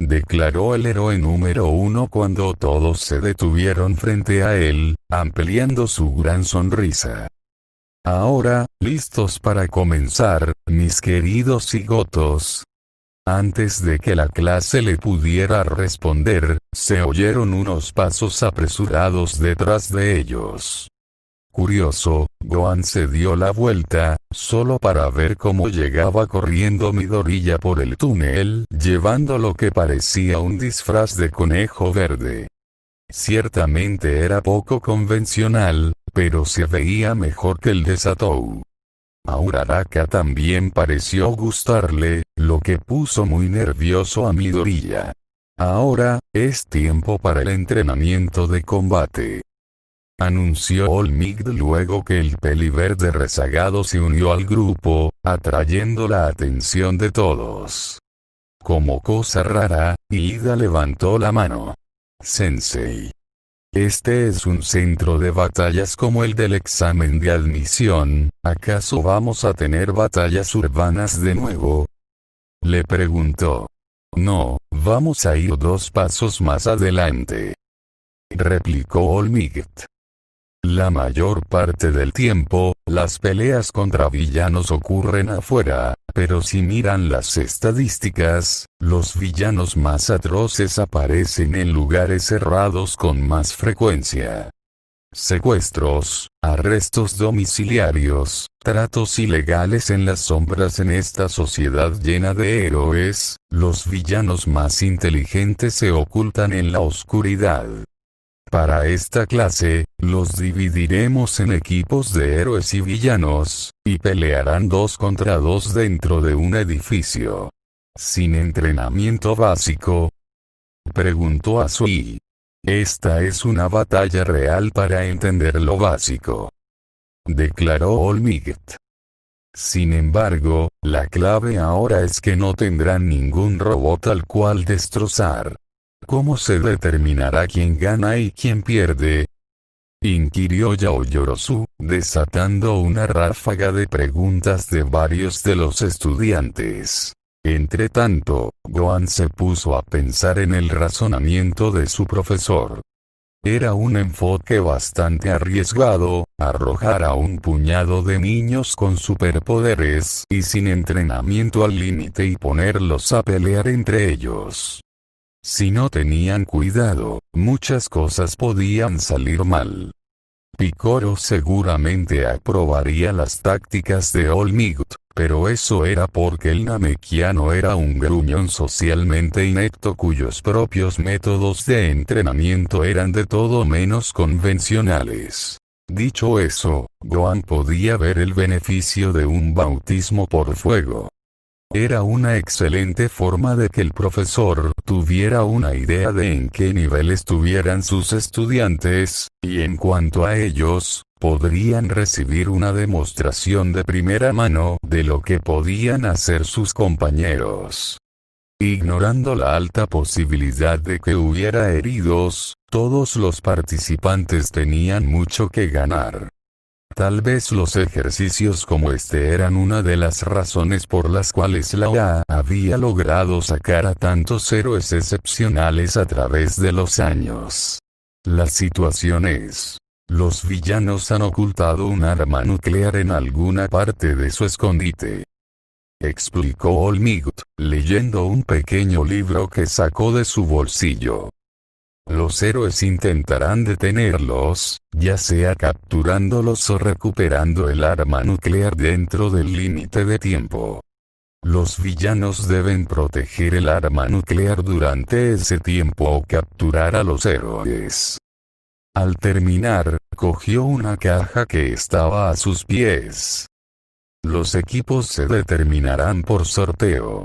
declaró el héroe número 1 cuando todos se detuvieron frente a él, ampliando su gran sonrisa. Ahora, listos para comenzar, mis queridos cigotos. Antes de que la clase le pudiera responder, se oyeron unos pasos apresurados detrás de ellos. Curioso, Gohan se dio la vuelta, solo para ver cómo llegaba corriendo Midoriya por el túnel, llevando lo que parecía un disfraz de conejo verde. Ciertamente era poco convencional, pero se veía mejor que el de Satou. A Uraraka también pareció gustarle, lo que puso muy nervioso a Midoriya. Ahora, es tiempo para el entrenamiento de combate, anunció All Might luego que el peliverde rezagado se unió al grupo, atrayendo la atención de todos. Como cosa rara, Ida levantó la mano. Sensei. Este es un centro de batallas como el del examen de admisión, ¿acaso vamos a tener batallas urbanas de nuevo? Le preguntó. No, vamos a ir 2 pasos más adelante, replicó All Might. La mayor parte del tiempo, las peleas contra villanos ocurren afuera, pero si miran las estadísticas, los villanos más atroces aparecen en lugares cerrados con más frecuencia. Secuestros, arrestos domiciliarios, tratos ilegales en las sombras. En esta sociedad llena de héroes, los villanos más inteligentes se ocultan en la oscuridad. Para esta clase, los dividiremos en equipos de héroes y villanos, y pelearán 2 contra 2 dentro de un edificio. ¿Sin entrenamiento básico?, preguntó Asui. Esta es una batalla real para entender lo básico, declaró All Might. Sin embargo, la clave ahora es que no tendrán ningún robot al cual destrozar. ¿Cómo se determinará quién gana y quién pierde? inquirió Yaoyorozu, desatando una ráfaga de preguntas de varios de los estudiantes. Entretanto, Gohan se puso a pensar en el razonamiento de su profesor. Era un enfoque bastante arriesgado, arrojar a un puñado de niños con superpoderes y sin entrenamiento al límite y ponerlos a pelear entre ellos. Si no tenían cuidado, muchas cosas podían salir mal. Piccolo seguramente aprobaría las tácticas de All Might, pero eso era porque el Namekiano era un gruñón socialmente inepto cuyos propios métodos de entrenamiento eran de todo menos convencionales. Dicho eso, Gohan podía ver el beneficio de un bautismo por fuego. Era una excelente forma de que el profesor tuviera una idea de en qué nivel estuvieran sus estudiantes, y en cuanto a ellos, podrían recibir una demostración de primera mano de lo que podían hacer sus compañeros. Ignorando la alta posibilidad de que hubiera heridos, todos los participantes tenían mucho que ganar. Tal vez los ejercicios como este eran una de las razones por las cuales la OA había logrado sacar a tantos héroes excepcionales a través de los años. La situación es: los villanos han ocultado un arma nuclear en alguna parte de su escondite, explicó All Might, leyendo un pequeño libro que sacó de su bolsillo. Los héroes intentarán detenerlos, ya sea capturándolos o recuperando el arma nuclear dentro del límite de tiempo. Los villanos deben proteger el arma nuclear durante ese tiempo o capturar a los héroes. Al terminar, cogió una caja que estaba a sus pies. Los equipos se determinarán por sorteo.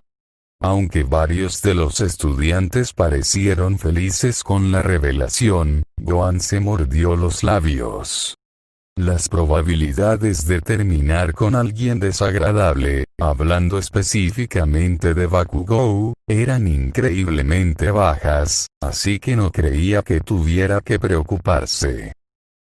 Aunque varios de los estudiantes parecieron felices con la revelación, Gohan se mordió los labios. Las probabilidades de terminar con alguien desagradable, hablando específicamente de Bakugou, eran increíblemente bajas, así que no creía que tuviera que preocuparse.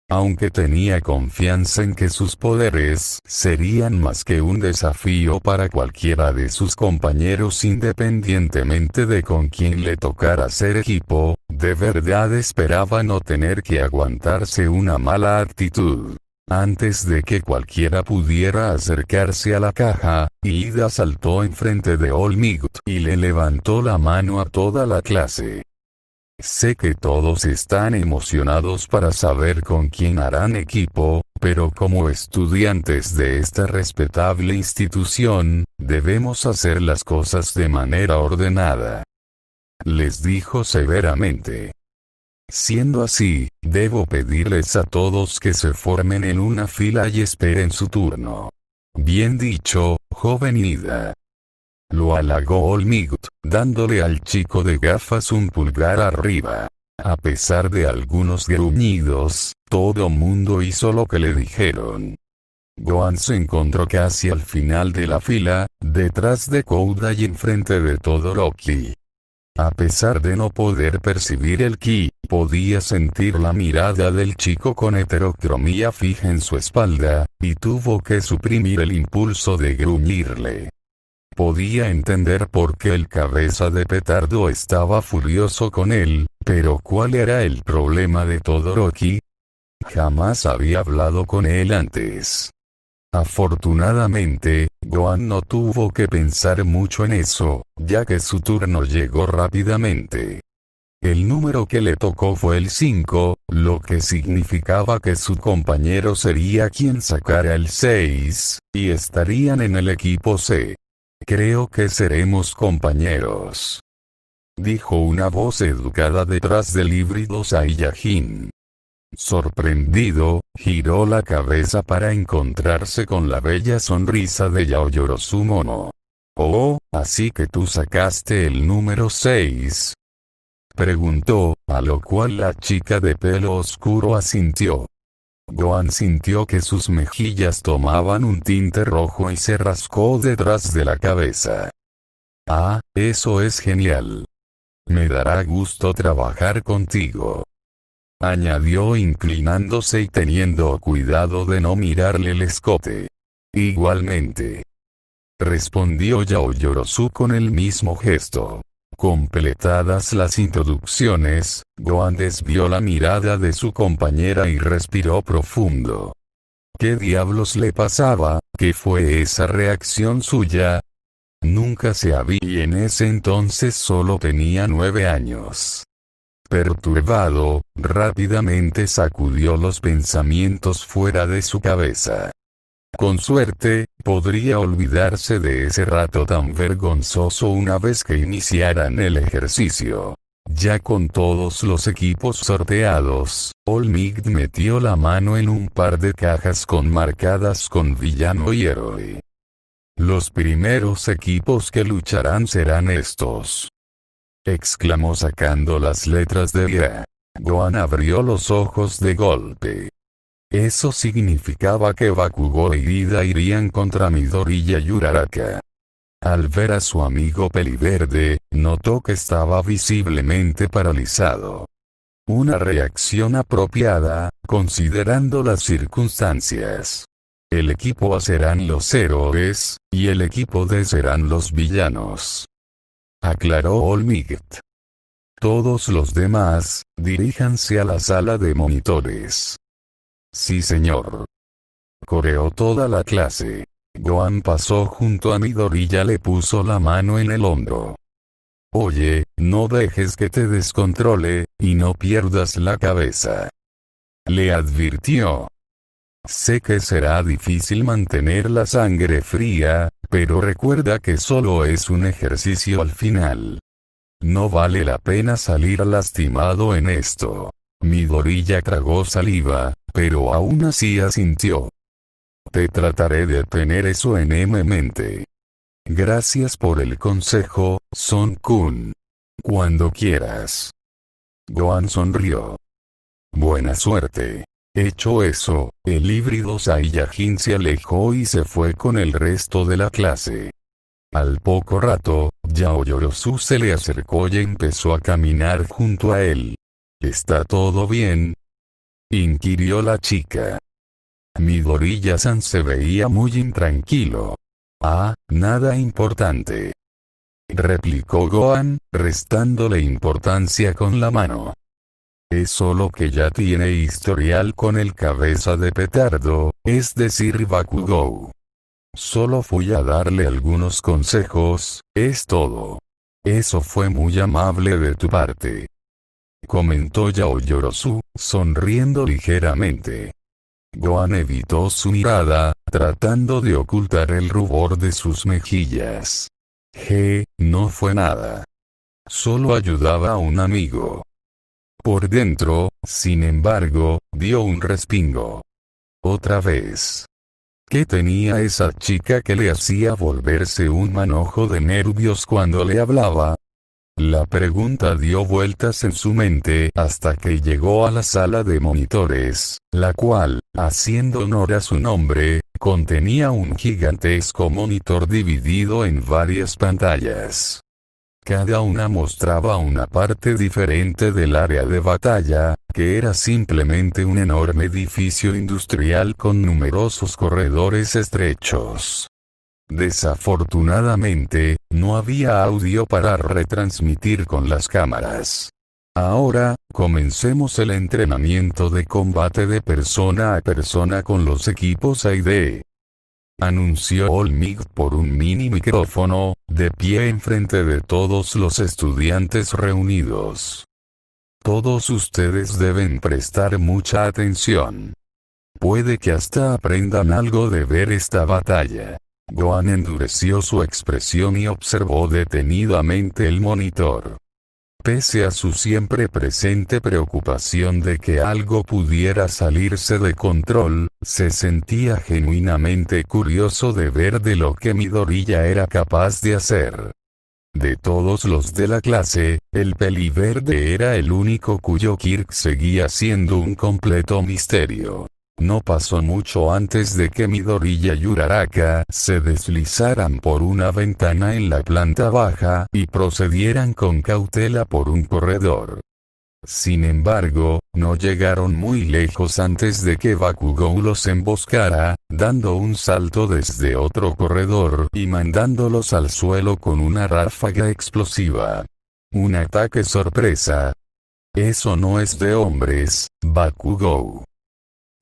Aunque tenía confianza en que sus poderes serían más que un desafío para cualquiera de sus compañeros independientemente de con quién le tocara hacer equipo, de verdad esperaba no tener que aguantarse una mala actitud. Antes de que cualquiera pudiera acercarse a la caja, Ida saltó enfrente de All Might y le levantó la mano a toda la clase. Sé que todos están emocionados para saber con quién harán equipo, pero como estudiantes de esta respetable institución, debemos hacer las cosas de manera ordenada. Les dijo severamente. Siendo así, debo pedirles a todos que se formen en una fila y esperen su turno. Bien dicho, joven Ida. Lo halagó All Might, dándole al chico de gafas un pulgar arriba. A pesar de algunos gruñidos, todo mundo hizo lo que le dijeron. Gohan se encontró casi al final de la fila, detrás de Kouda y enfrente de Todoroki. A pesar de no poder percibir el ki, podía sentir la mirada del chico con heterocromía fija en su espalda, y tuvo que suprimir el impulso de gruñirle. Podía entender por qué el cabeza de petardo estaba furioso con él, pero ¿cuál era el problema de Todoroki? Jamás había hablado con él antes. Afortunadamente, Gohan no tuvo que pensar mucho en eso, ya que su turno llegó rápidamente. El número que le tocó fue el 5, lo que significaba que su compañero sería quien sacara el 6, y estarían en el equipo C. Creo que seremos compañeros, dijo una voz educada detrás del híbrido Saiyajin. Sorprendido, giró la cabeza para encontrarse con la bella sonrisa de Yaoyorozu Mono. «Oh, así que tú sacaste el número 6», preguntó, a lo cual la chica de pelo oscuro asintió. Gohan sintió que sus mejillas tomaban un tinte rojo y se rascó detrás de la cabeza. «Ah, eso es genial. Me dará gusto trabajar contigo». añadió inclinándose y teniendo cuidado de no mirarle el escote. Igualmente, respondió Yaoyorozu con el mismo gesto. Completadas las introducciones, Gohan desvió la mirada de su compañera y respiró profundo. ¿Qué diablos le pasaba? ¿Qué fue esa reacción suya? Nunca se había y en ese entonces solo tenía 9 años. Perturbado, rápidamente sacudió los pensamientos fuera de su cabeza. Con suerte, podría olvidarse de ese rato tan vergonzoso una vez que iniciaran el ejercicio. Ya con todos los equipos sorteados, All Might metió la mano en un par de cajas marcadas con villano y héroe. Los primeros equipos que lucharán serán estos, exclamó sacando las letras de IA. Gohan abrió los ojos de golpe. Eso significaba que Bakugou e Irida irían contra Midoriya y Uraraka. Al ver a su amigo Peliverde, notó que estaba visiblemente paralizado. Una reacción apropiada, considerando las circunstancias. El equipo A serán los héroes, y el equipo D serán los villanos, aclaró All Might. Todos los demás, diríjanse a la sala de monitores. Sí señor. Coreó toda la clase. Gohan pasó junto a Midoriya, le puso la mano en el hombro. Oye, no dejes que te descontrole, y no pierdas la cabeza, le advirtió. Sé que será difícil mantener la sangre fría, pero recuerda que solo es un ejercicio al final. No vale la pena salir lastimado en esto. Midoriya tragó saliva, pero aún así asintió. Te trataré de tener eso en mente. Gracias por el consejo, Son-kun. Cuando quieras. Gohan sonrió. Buena suerte. Hecho eso, el híbrido Saiyajin se alejó y se fue con el resto de la clase. Al poco rato, Yaoyorozu se le acercó y empezó a caminar junto a él. ¿Está todo bien?, inquirió la chica. Midoriya-san se veía muy intranquilo. Ah, nada importante, replicó Gohan, restándole importancia con la mano. Es solo que ya tiene historial con el cabeza de petardo, es decir Bakugou. Solo fui a darle algunos consejos, es todo. Eso fue muy amable de tu parte, comentó Yaoyorozu, sonriendo ligeramente. Gohan evitó su mirada, tratando de ocultar el rubor de sus mejillas. No fue nada. Solo ayudaba a un amigo. Por dentro, sin embargo, dio un respingo. Otra vez. ¿Qué tenía esa chica que le hacía volverse un manojo de nervios cuando le hablaba? La pregunta dio vueltas en su mente hasta que llegó a la sala de monitores, la cual, haciendo honor a su nombre, contenía un gigantesco monitor dividido en varias pantallas. Cada una mostraba una parte diferente del área de batalla, que era simplemente un enorme edificio industrial con numerosos corredores estrechos. Desafortunadamente, no había audio para retransmitir con las cámaras. Ahora, comencemos el entrenamiento de combate de persona a persona con los equipos A y D, anunció All Might por un mini micrófono, de pie enfrente de todos los estudiantes reunidos. Todos ustedes deben prestar mucha atención. Puede que hasta aprendan algo de ver esta batalla. Gohan endureció su expresión y observó detenidamente el monitor. Pese a su siempre presente preocupación de que algo pudiera salirse de control, se sentía genuinamente curioso de ver de lo que Midoriya era capaz de hacer. De todos los de la clase, el Peliverde era el único cuyo Kirk seguía siendo un completo misterio. No pasó mucho antes de que Midoriya y Uraraka se deslizaran por una ventana en la planta baja y procedieran con cautela por un corredor. Sin embargo, no llegaron muy lejos antes de que Bakugou los emboscara, dando un salto desde otro corredor y mandándolos al suelo con una ráfaga explosiva. Un ataque sorpresa. Eso no es de hombres, Bakugou,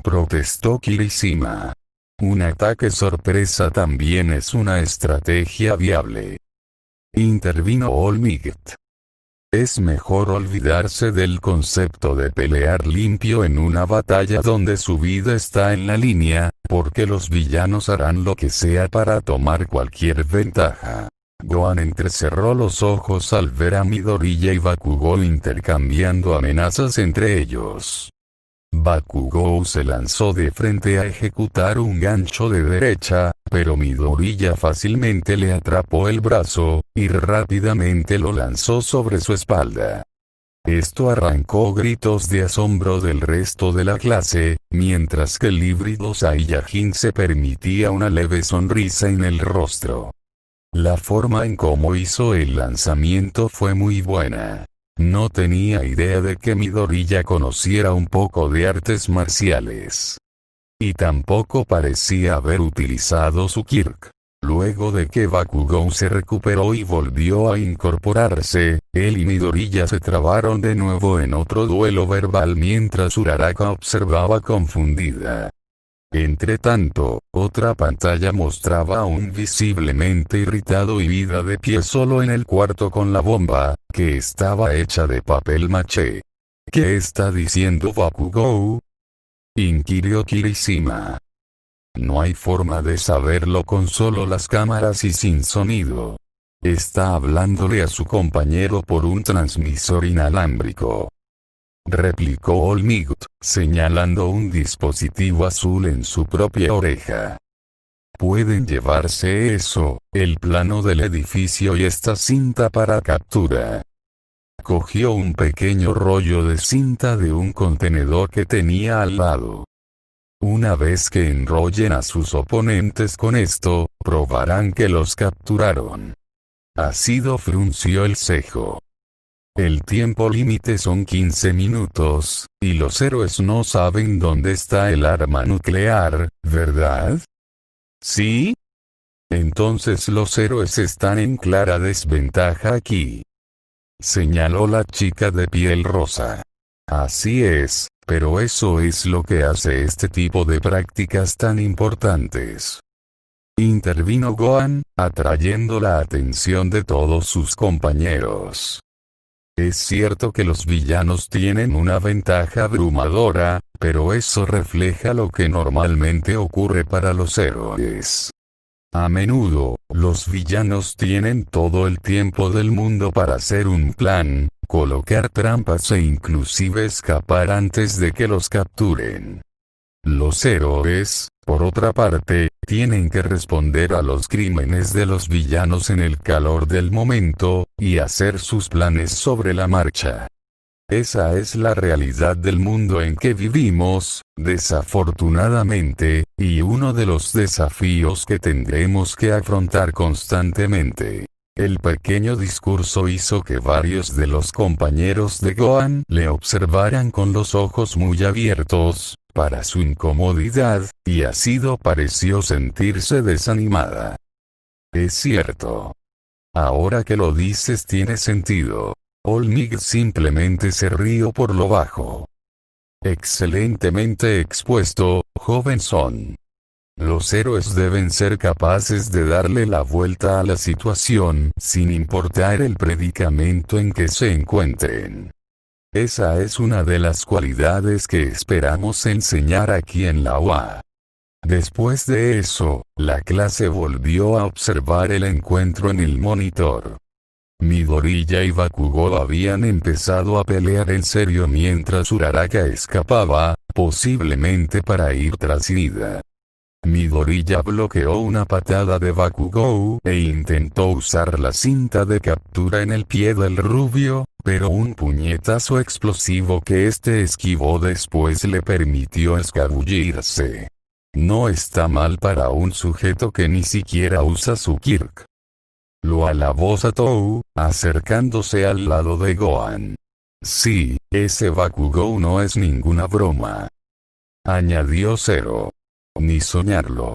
protestó Kirishima. Un ataque sorpresa también es una estrategia viable, intervino All Might. Es mejor olvidarse del concepto de pelear limpio en una batalla donde su vida está en la línea, porque los villanos harán lo que sea para tomar cualquier ventaja. Gohan entrecerró los ojos al ver a Midoriya y Bakugou intercambiando amenazas entre ellos. Bakugou se lanzó de frente a ejecutar un gancho de derecha, pero Midoriya fácilmente le atrapó el brazo, y rápidamente lo lanzó sobre su espalda. Esto arrancó gritos de asombro del resto de la clase, mientras que el híbrido Saiyajin se permitía una leve sonrisa en el rostro. La forma en cómo hizo el lanzamiento fue muy buena. No tenía idea de que Midoriya conociera un poco de artes marciales. Y tampoco parecía haber utilizado su Kirk. Luego de que Bakugou se recuperó y volvió a incorporarse, él y Midoriya se trabaron de nuevo en otro duelo verbal mientras Uraraka observaba confundida. Entretanto, otra pantalla mostraba a un visiblemente irritado y vida de pie solo en el cuarto con la bomba, que estaba hecha de papel maché. ¿Qué está diciendo Bakugou?, inquirió Kirishima. No hay forma de saberlo con solo las cámaras y sin sonido. Está hablándole a su compañero por un transmisor inalámbrico, replicó All Might, señalando un dispositivo azul en su propia oreja. Pueden llevarse eso, el plano del edificio y esta cinta para captura. Cogió un pequeño rollo de cinta de un contenedor que tenía al lado. Una vez que enrollen a sus oponentes con esto, probarán que los capturaron. Ácido frunció el cejo. El tiempo límite son 15 minutos, y los héroes no saben dónde está el arma nuclear, ¿verdad? ¿Sí? Entonces los héroes están en clara desventaja aquí, señaló la chica de piel rosa. Así es, pero eso es lo que hace este tipo de prácticas tan importantes, intervino Gohan, atrayendo la atención de todos sus compañeros. Es cierto que los villanos tienen una ventaja abrumadora, pero eso refleja lo que normalmente ocurre para los héroes. A menudo, los villanos tienen todo el tiempo del mundo para hacer un plan, colocar trampas e inclusive escapar antes de que los capturen. Los héroes, por otra parte, tienen que responder a los crímenes de los villanos en el calor del momento, y hacer sus planes sobre la marcha. Esa es la realidad del mundo en que vivimos, desafortunadamente, y uno de los desafíos que tendremos que afrontar constantemente. El pequeño discurso hizo que varios de los compañeros de Gohan le observaran con los ojos muy abiertos, para su incomodidad, y Ácido pareció sentirse desanimada. Es cierto. Ahora que lo dices tiene sentido. All Might simplemente se rió por lo bajo. Excelentemente expuesto, joven Son. Los héroes deben ser capaces de darle la vuelta a la situación, sin importar el predicamento en que se encuentren. Esa es una de las cualidades que esperamos enseñar aquí en la UA. Después de eso, la clase volvió a observar el encuentro en el monitor. Midoriya y Bakugou habían empezado a pelear en serio mientras Uraraka escapaba, posiblemente para ir tras Ida. Midoriya bloqueó una patada de Bakugou e intentó usar la cinta de captura en el pie del rubio, pero un puñetazo explosivo que este esquivó después le permitió escabullirse. No está mal para un sujeto que ni siquiera usa su Kirk, lo alabó Satou, acercándose al lado de Gohan. Sí, ese Bakugou no es ninguna broma. Añadió Zero. Ni soñarlo.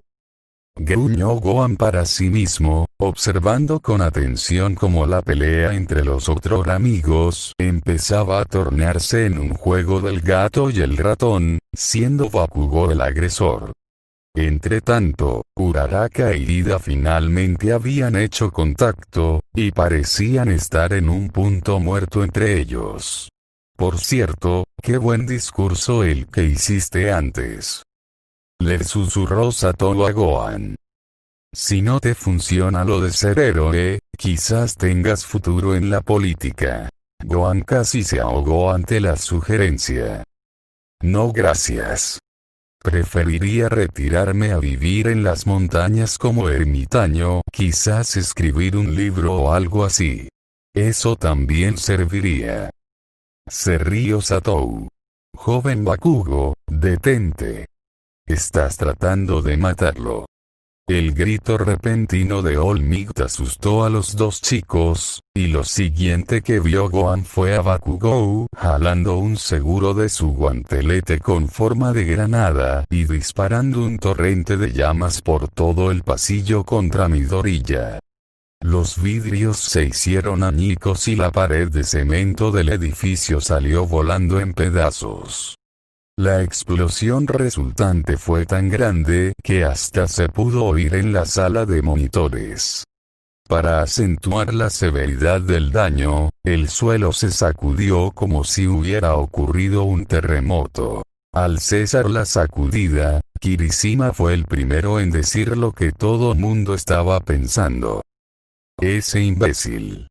Gruñó Gohan para sí mismo, observando con atención cómo la pelea entre los otros amigos empezaba a tornarse en un juego del gato y el ratón, siendo Bakugou el agresor. Entretanto, Uraraka y Ida finalmente habían hecho contacto, y parecían estar en un punto muerto entre ellos. Por cierto, qué buen discurso el que hiciste antes. Le susurró Satoru a Gohan. Si no te funciona lo de ser héroe, quizás tengas futuro en la política. Gohan casi se ahogó ante la sugerencia. No gracias. Preferiría retirarme a vivir en las montañas como ermitaño, quizás escribir un libro o algo así. Eso también serviría. Se rió Satoru. Joven Bakugo, detente. Estás tratando de matarlo. El grito repentino de All Might asustó a los dos chicos, y lo siguiente que vio Gohan fue a Bakugou jalando un seguro de su guantelete con forma de granada y disparando un torrente de llamas por todo el pasillo contra Midoriya. Los vidrios se hicieron añicos y la pared de cemento del edificio salió volando en pedazos. La explosión resultante fue tan grande que hasta se pudo oír en la sala de monitores. Para acentuar la severidad del daño, el suelo se sacudió como si hubiera ocurrido un terremoto. Al cesar la sacudida, Kirishima fue el primero en decir lo que todo mundo estaba pensando. Ese imbécil.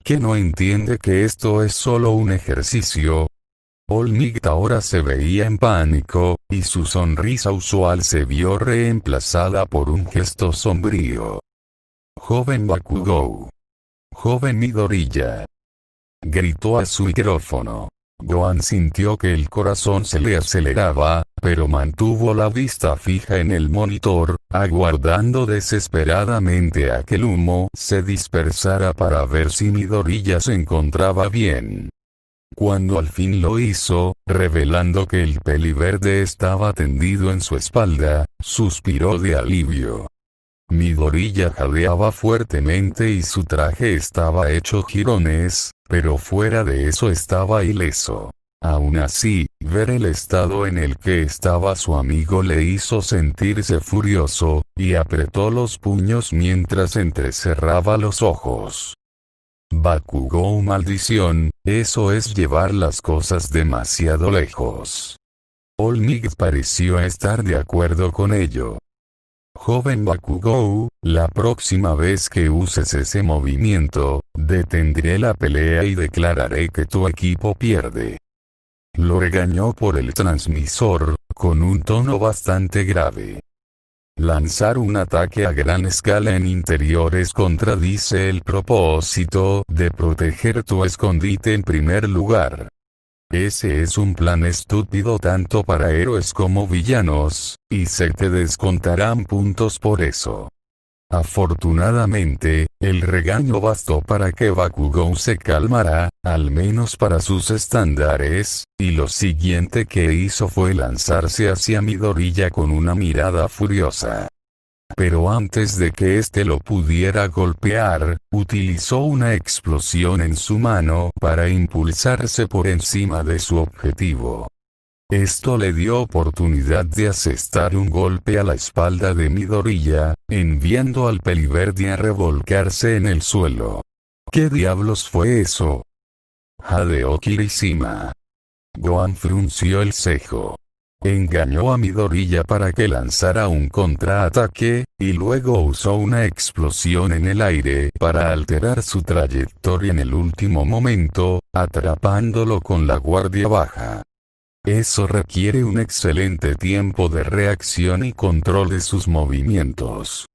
¿Que no entiende que esto es solo un ejercicio? All Might ahora se veía en pánico, y su sonrisa usual se vio reemplazada por un gesto sombrío. Joven Bakugou. Joven Midoriya. Gritó a su micrófono. Gohan sintió que el corazón se le aceleraba, pero mantuvo la vista fija en el monitor, aguardando desesperadamente a que el humo se dispersara para ver si Midoriya se encontraba bien. Cuando al fin lo hizo, revelando que el peliverde estaba tendido en su espalda, suspiró de alivio. Midoriya jadeaba fuertemente y su traje estaba hecho jirones, pero fuera de eso estaba ileso. Aún así, ver el estado en el que estaba su amigo le hizo sentirse furioso, y apretó los puños mientras entrecerraba los ojos. Bakugou, maldición, eso es llevar las cosas demasiado lejos. All Might pareció estar de acuerdo con ello. Joven Bakugou, la próxima vez que uses ese movimiento, detendré la pelea y declararé que tu equipo pierde. Lo regañó por el transmisor, con un tono bastante grave. Lanzar un ataque a gran escala en interiores contradice el propósito de proteger tu escondite en primer lugar. Ese es un plan estúpido tanto para héroes como villanos, y se te descontarán puntos por eso. Afortunadamente, el regaño bastó para que Bakugou se calmara, al menos para sus estándares, y lo siguiente que hizo fue lanzarse hacia Midoriya con una mirada furiosa. Pero antes de que éste lo pudiera golpear, utilizó una explosión en su mano para impulsarse por encima de su objetivo. Esto le dio oportunidad de asestar un golpe a la espalda de Midoriya, enviando al peliverde a revolcarse en el suelo. ¿Qué diablos fue eso? Jadeó Kirishima. Gohan frunció el cejo. Engañó a Midoriya para que lanzara un contraataque, y luego usó una explosión en el aire para alterar su trayectoria en el último momento, atrapándolo con la guardia baja. Eso requiere un excelente tiempo de reacción y control de sus movimientos.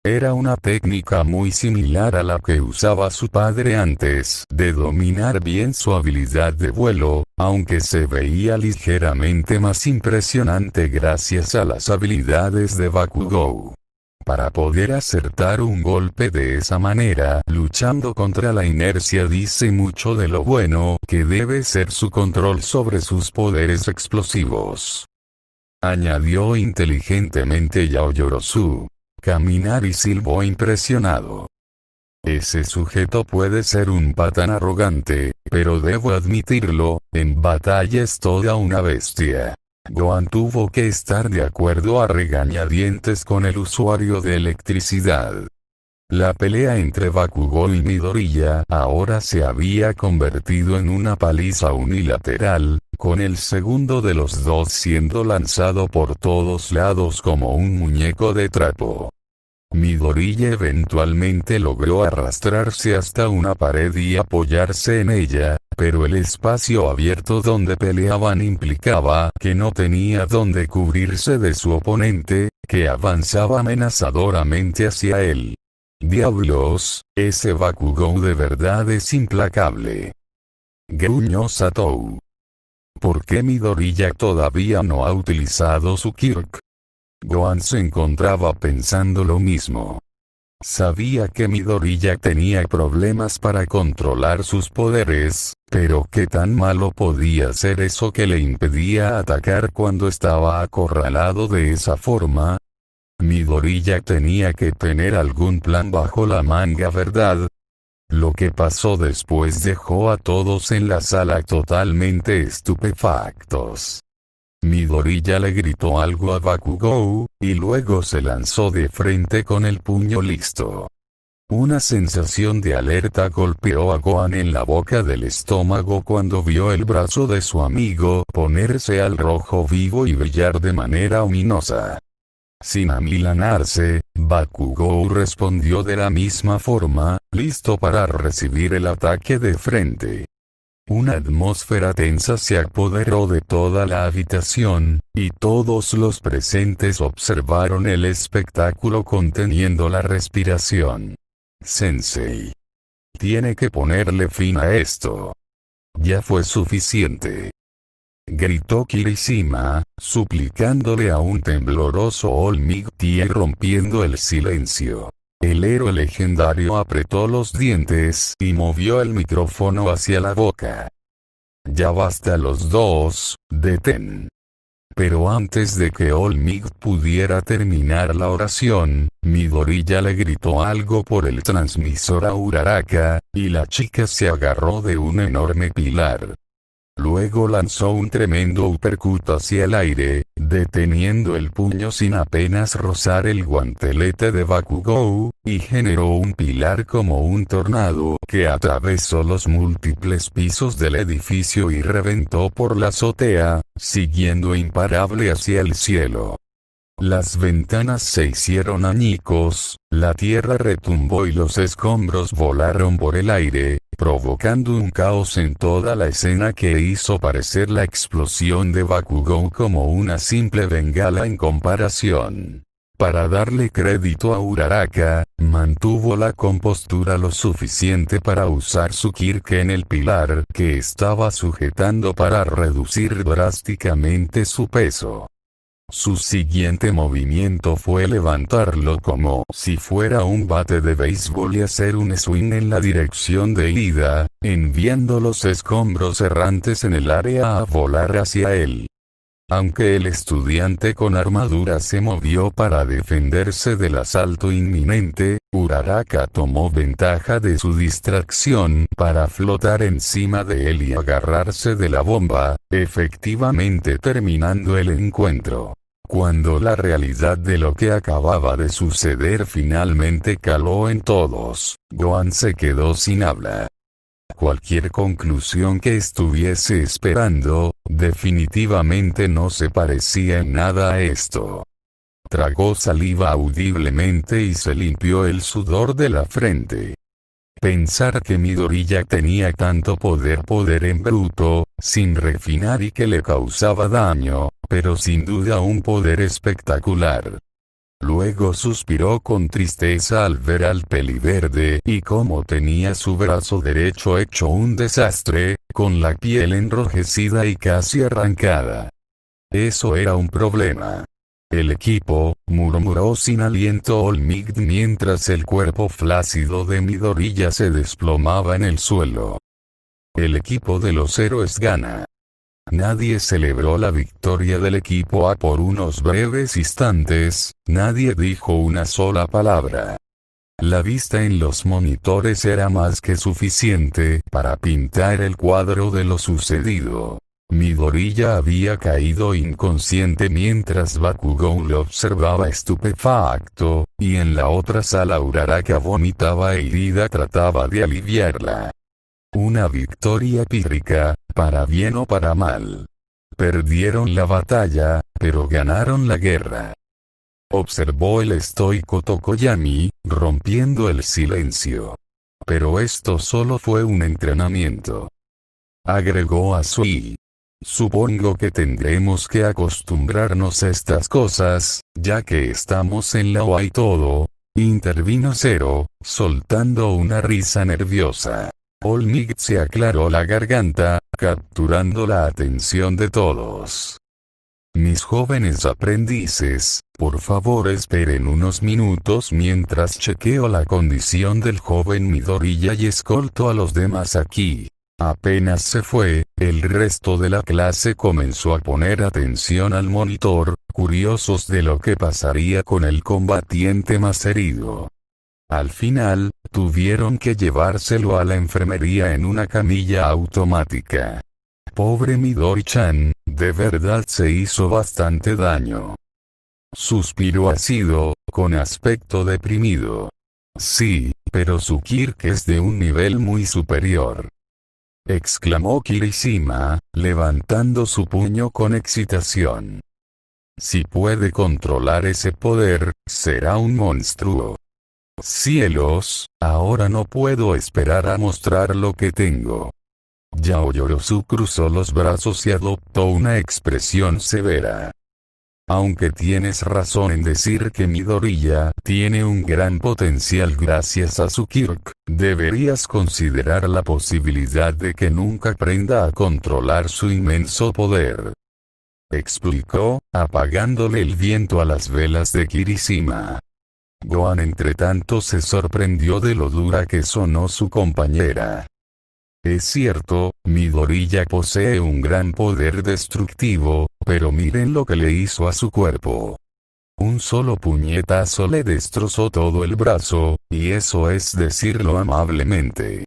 Era una técnica muy similar a la que usaba su padre antes de dominar bien su habilidad de vuelo, aunque se veía ligeramente más impresionante gracias a las habilidades de Bakugou. Para poder acertar un golpe de esa manera, luchando contra la inercia, dice mucho de lo bueno que debe ser su control sobre sus poderes explosivos. Añadió inteligentemente Yaoyorozu. Caminar y silbó impresionado. Ese sujeto puede ser un patán arrogante, pero debo admitirlo, en batalla es toda una bestia. Gohan tuvo que estar de acuerdo a regañadientes con el usuario de electricidad. La pelea entre Bakugou y Midoriya ahora se había convertido en una paliza unilateral, con el segundo de los dos siendo lanzado por todos lados como un muñeco de trapo. Midoriya eventualmente logró arrastrarse hasta una pared y apoyarse en ella, pero el espacio abierto donde peleaban implicaba que no tenía donde cubrirse de su oponente, que avanzaba amenazadoramente hacia él. Diablos, ese Bakugou de verdad es implacable. Gruñó Satou. ¿Por qué Midoriya todavía no ha utilizado su Kirk? Gohan se encontraba pensando lo mismo. Sabía que Midoriya tenía problemas para controlar sus poderes, pero ¿qué tan malo podía ser eso que le impedía atacar cuando estaba acorralado de esa forma? Midoriya tenía que tener algún plan bajo la manga, ¿verdad? Lo que pasó después dejó a todos en la sala totalmente estupefactos. Midoriya le gritó algo a Bakugou, y luego se lanzó de frente con el puño listo. Una sensación de alerta golpeó a Gohan en la boca del estómago cuando vio el brazo de su amigo ponerse al rojo vivo y brillar de manera ominosa. Sin amilanarse, Bakugou respondió de la misma forma, listo para recibir el ataque de frente. Una atmósfera tensa se apoderó de toda la habitación, y todos los presentes observaron el espectáculo conteniendo la respiración. Sensei. Tiene que ponerle fin a esto. Ya fue suficiente. Gritó Kirishima, suplicándole a un tembloroso All Might y rompiendo el silencio. El héroe legendario apretó los dientes y movió el micrófono hacia la boca. Ya basta los dos, detén. Pero antes de que All Might pudiera terminar la oración, Midoriya le gritó algo por el transmisor a Uraraka, y la chica se agarró de un enorme pilar. Luego lanzó un tremendo uppercut hacia el aire, deteniendo el puño sin apenas rozar el guantelete de Bakugou, y generó un pilar como un tornado que atravesó los múltiples pisos del edificio y reventó por la azotea, siguiendo imparable hacia el cielo. Las ventanas se hicieron añicos, la tierra retumbó y los escombros volaron por el aire, provocando un caos en toda la escena que hizo parecer la explosión de Bakugou como una simple bengala en comparación. Para darle crédito a Uraraka, mantuvo la compostura lo suficiente para usar su Kirk en el pilar que estaba sujetando para reducir drásticamente su peso. Su siguiente movimiento fue levantarlo como si fuera un bate de béisbol y hacer un swing en la dirección de ida, enviando los escombros errantes en el área a volar hacia él. Aunque el estudiante con armadura se movió para defenderse del asalto inminente, Uraraka tomó ventaja de su distracción para flotar encima de él y agarrarse de la bomba, efectivamente terminando el encuentro. Cuando la realidad de lo que acababa de suceder finalmente caló en todos, Gohan se quedó sin habla. Cualquier conclusión que estuviese esperando, definitivamente no se parecía en nada a esto. Tragó saliva audiblemente y se limpió el sudor de la frente. Pensar que Midoriya tenía tanto poder en bruto, sin refinar y que le causaba daño, pero sin duda un poder espectacular. Luego suspiró con tristeza al ver al peliverde y cómo tenía su brazo derecho hecho un desastre, con la piel enrojecida y casi arrancada. Eso era un problema. El equipo, murmuró sin aliento Olmigd mientras el cuerpo flácido de Midoriya se desplomaba en el suelo. El equipo de los héroes gana. Nadie celebró la victoria del equipo A por unos breves instantes, nadie dijo una sola palabra. La vista en los monitores era más que suficiente para pintar el cuadro de lo sucedido. Midoriya había caído inconsciente mientras Bakugou lo observaba estupefacto, y en la otra sala Uraraka vomitaba herida trataba de aliviarla. Una victoria pírrica, para bien o para mal. Perdieron la batalla, pero ganaron la guerra. Observó el estoico Tokoyami, rompiendo el silencio. Pero esto solo fue un entrenamiento. Agregó Asui. Supongo que tendremos que acostumbrarnos a estas cosas, ya que estamos en la OA y todo. Intervino Zero, soltando una risa nerviosa. Olmigd se aclaró la garganta, capturando la atención de todos. Mis jóvenes aprendices, por favor esperen unos minutos mientras chequeo la condición del joven Midoriya y escolto a los demás aquí. Apenas se fue, el resto de la clase comenzó a poner atención al monitor, curiosos de lo que pasaría con el combatiente más herido. Al final, tuvieron que llevárselo a la enfermería en una camilla automática. Pobre Midori-chan, de verdad se hizo bastante daño. Suspiró ácido, con aspecto deprimido. Sí, pero su Kirk es de un nivel muy superior. Exclamó Kirishima, levantando su puño con excitación. Si puede controlar ese poder, será un monstruo. Cielos, ahora no puedo esperar a mostrar lo que tengo. Yaoyorozu cruzó los brazos y adoptó una expresión severa. Aunque tienes razón en decir que Midoriya tiene un gran potencial gracias a su Kirk, deberías considerar la posibilidad de que nunca aprenda a controlar su inmenso poder. Explicó, apagándole el viento a las velas de Kirishima. Gohan entretanto se sorprendió de lo dura que sonó su compañera. Es cierto, Midoriya posee un gran poder destructivo, pero miren lo que le hizo a su cuerpo. Un solo puñetazo le destrozó todo el brazo, y eso es decirlo amablemente.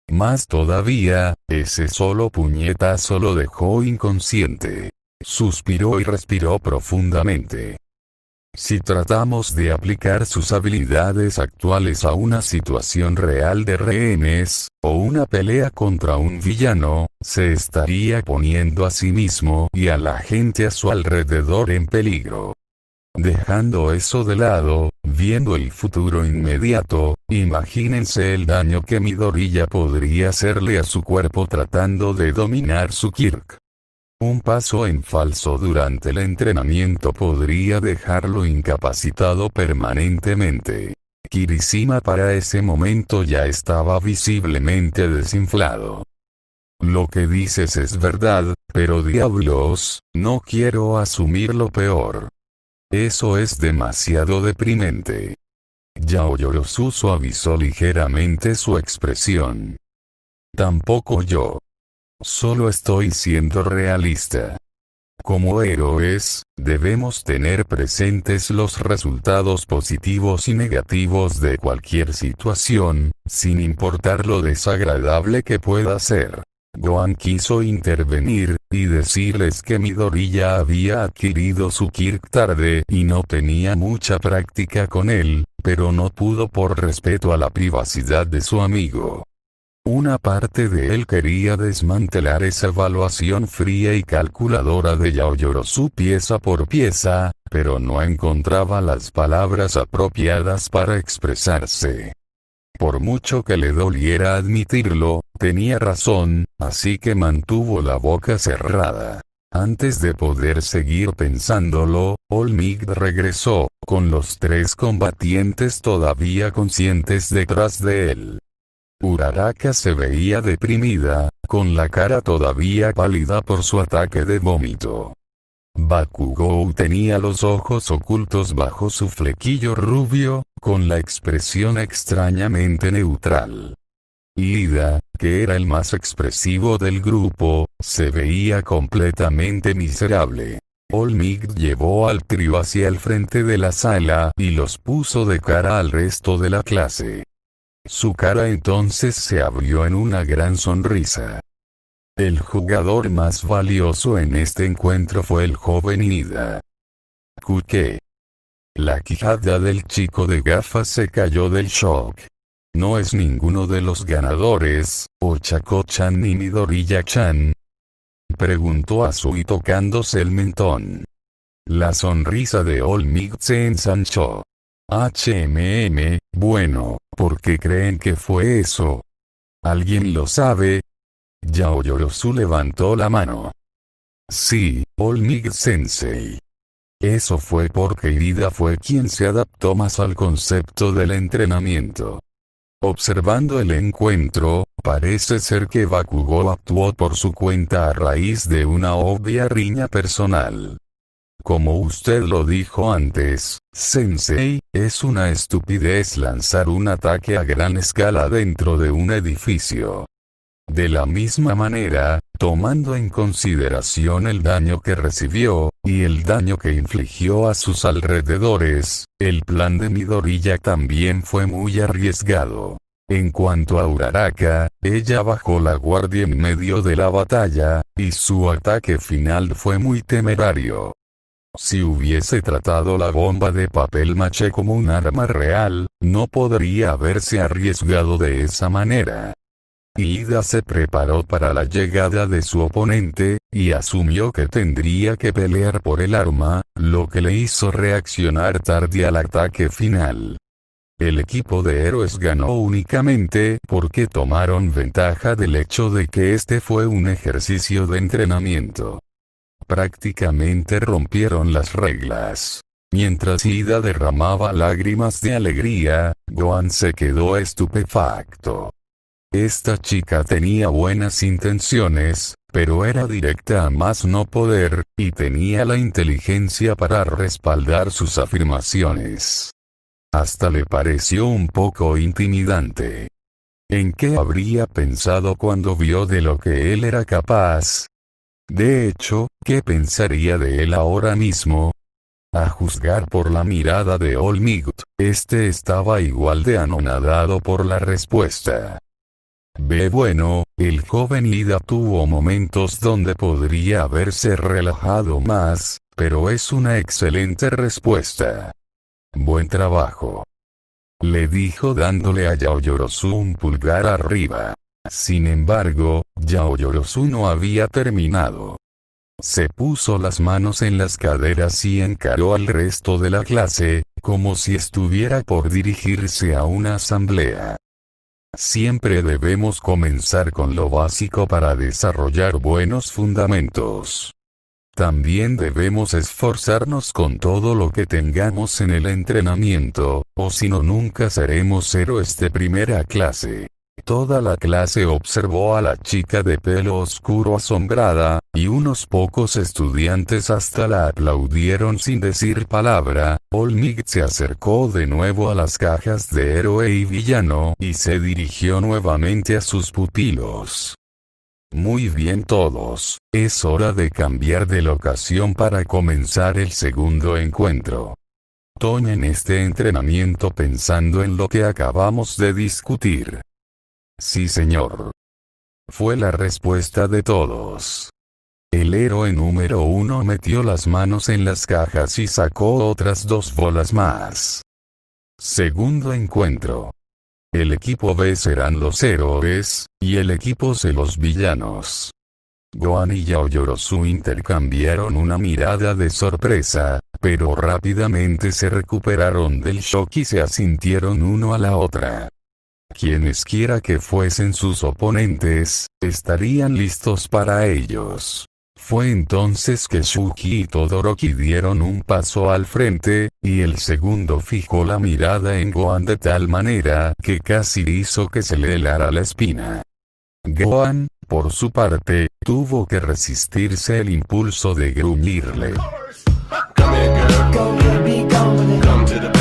Más todavía, ese solo puñetazo lo dejó inconsciente. Suspiró y respiró profundamente. Si tratamos de aplicar sus habilidades actuales a una situación real de rehenes, o una pelea contra un villano, se estaría poniendo a sí mismo y a la gente a su alrededor en peligro. Dejando eso de lado, viendo el futuro inmediato, imagínense el daño que Midoriya podría hacerle a su cuerpo tratando de dominar su Kirk. Un paso en falso durante el entrenamiento podría dejarlo incapacitado permanentemente. Kirishima para ese momento ya estaba visiblemente desinflado. Lo que dices es verdad, pero diablos, no quiero asumir lo peor. Eso es demasiado deprimente. Yaoyorozu suavizó ligeramente su expresión. Tampoco yo. Solo estoy siendo realista. Como héroes, debemos tener presentes los resultados positivos y negativos de cualquier situación, sin importar lo desagradable que pueda ser. Gohan quiso intervenir, y decirles que Midoriya había adquirido su Kirk tarde y no tenía mucha práctica con él, pero no pudo por respeto a la privacidad de su amigo. Una parte de él quería desmantelar esa evaluación fría y calculadora de Yaoyorozu pieza por pieza, pero no encontraba las palabras apropiadas para expresarse. Por mucho que le doliera admitirlo, tenía razón, así que mantuvo la boca cerrada. Antes de poder seguir pensándolo, Olmigd regresó, con los tres combatientes todavía conscientes detrás de él. Uraraka se veía deprimida, con la cara todavía pálida por su ataque de vómito. Bakugou tenía los ojos ocultos bajo su flequillo rubio, con la expresión extrañamente neutral. Ida, que era el más expresivo del grupo, se veía completamente miserable. All Might llevó al trío hacia el frente de la sala y los puso de cara al resto de la clase. Su cara entonces se abrió en una gran sonrisa. El jugador más valioso en este encuentro fue el joven Ida. ¿Qué? La quijada del chico de gafas se cayó del shock. ¿No es ninguno de los ganadores, Ochako-chan ni Midoriya-chan?, preguntó Azui tocándose el mentón. La sonrisa de All Might se ensanchó. Bueno, ¿por qué creen que fue eso? ¿Alguien lo sabe? Yaoyorozu levantó la mano. Sí, All Might Sensei. Eso fue porque Ida fue quien se adaptó más al concepto del entrenamiento. Observando el encuentro, parece ser que Bakugou actuó por su cuenta a raíz de una obvia riña personal. Como usted lo dijo antes, Sensei, es una estupidez lanzar un ataque a gran escala dentro de un edificio. De la misma manera, tomando en consideración el daño que recibió, y el daño que infligió a sus alrededores, el plan de Midoriya también fue muy arriesgado. En cuanto a Uraraka, ella bajó la guardia en medio de la batalla, y su ataque final fue muy temerario. Si hubiese tratado la bomba de papel maché como un arma real, no podría haberse arriesgado de esa manera. Ida se preparó para la llegada de su oponente, y asumió que tendría que pelear por el arma, lo que le hizo reaccionar tarde al ataque final. El equipo de héroes ganó únicamente porque tomaron ventaja del hecho de que este fue un ejercicio de entrenamiento. Prácticamente rompieron las reglas. Mientras Ida derramaba lágrimas de alegría, Gohan se quedó estupefacto. Esta chica tenía buenas intenciones, pero era directa a más no poder, y tenía la inteligencia para respaldar sus afirmaciones. Hasta le pareció un poco intimidante. ¿En qué habría pensado cuando vio de lo que él era capaz? De hecho, ¿qué pensaría de él ahora mismo? A juzgar por la mirada de All Might, este estaba igual de anonadado por la respuesta. Bueno, el joven Ida tuvo momentos donde podría haberse relajado más, pero es una excelente respuesta. Buen trabajo, le dijo dándole a Yaoyorozu un pulgar arriba. Sin embargo, Yaoyorozu no había terminado. Se puso las manos en las caderas y encaró al resto de la clase, como si estuviera por dirigirse a una asamblea. Siempre debemos comenzar con lo básico para desarrollar buenos fundamentos. También debemos esforzarnos con todo lo que tengamos en el entrenamiento, o si no nunca seremos héroes de primera clase. Toda la clase observó a la chica de pelo oscuro asombrada, y unos pocos estudiantes hasta la aplaudieron sin decir palabra. All Might se acercó de nuevo a las cajas de héroe y villano y se dirigió nuevamente a sus pupilos. Muy bien todos, es hora de cambiar de locación para comenzar el segundo encuentro. Tomen este entrenamiento pensando en lo que acabamos de discutir. Sí señor. Fue la respuesta de todos. El héroe número 1 metió las manos en las cajas y sacó otras 2 bolas más. Segundo encuentro. El equipo B serán los héroes, y el equipo C los villanos. Gohan y Yaoyorozu intercambiaron una mirada de sorpresa, pero rápidamente se recuperaron del shock y se asintieron uno a la otra. Quienesquiera que fuesen sus oponentes, estarían listos para ellos. Fue entonces que Shuji y Todoroki dieron un paso al frente, y el segundo fijó la mirada en Gohan de tal manera que casi hizo que se le helara la espina. Gohan, Por su parte, tuvo que resistirse el impulso de gruñirle. Come here, girl. Come to the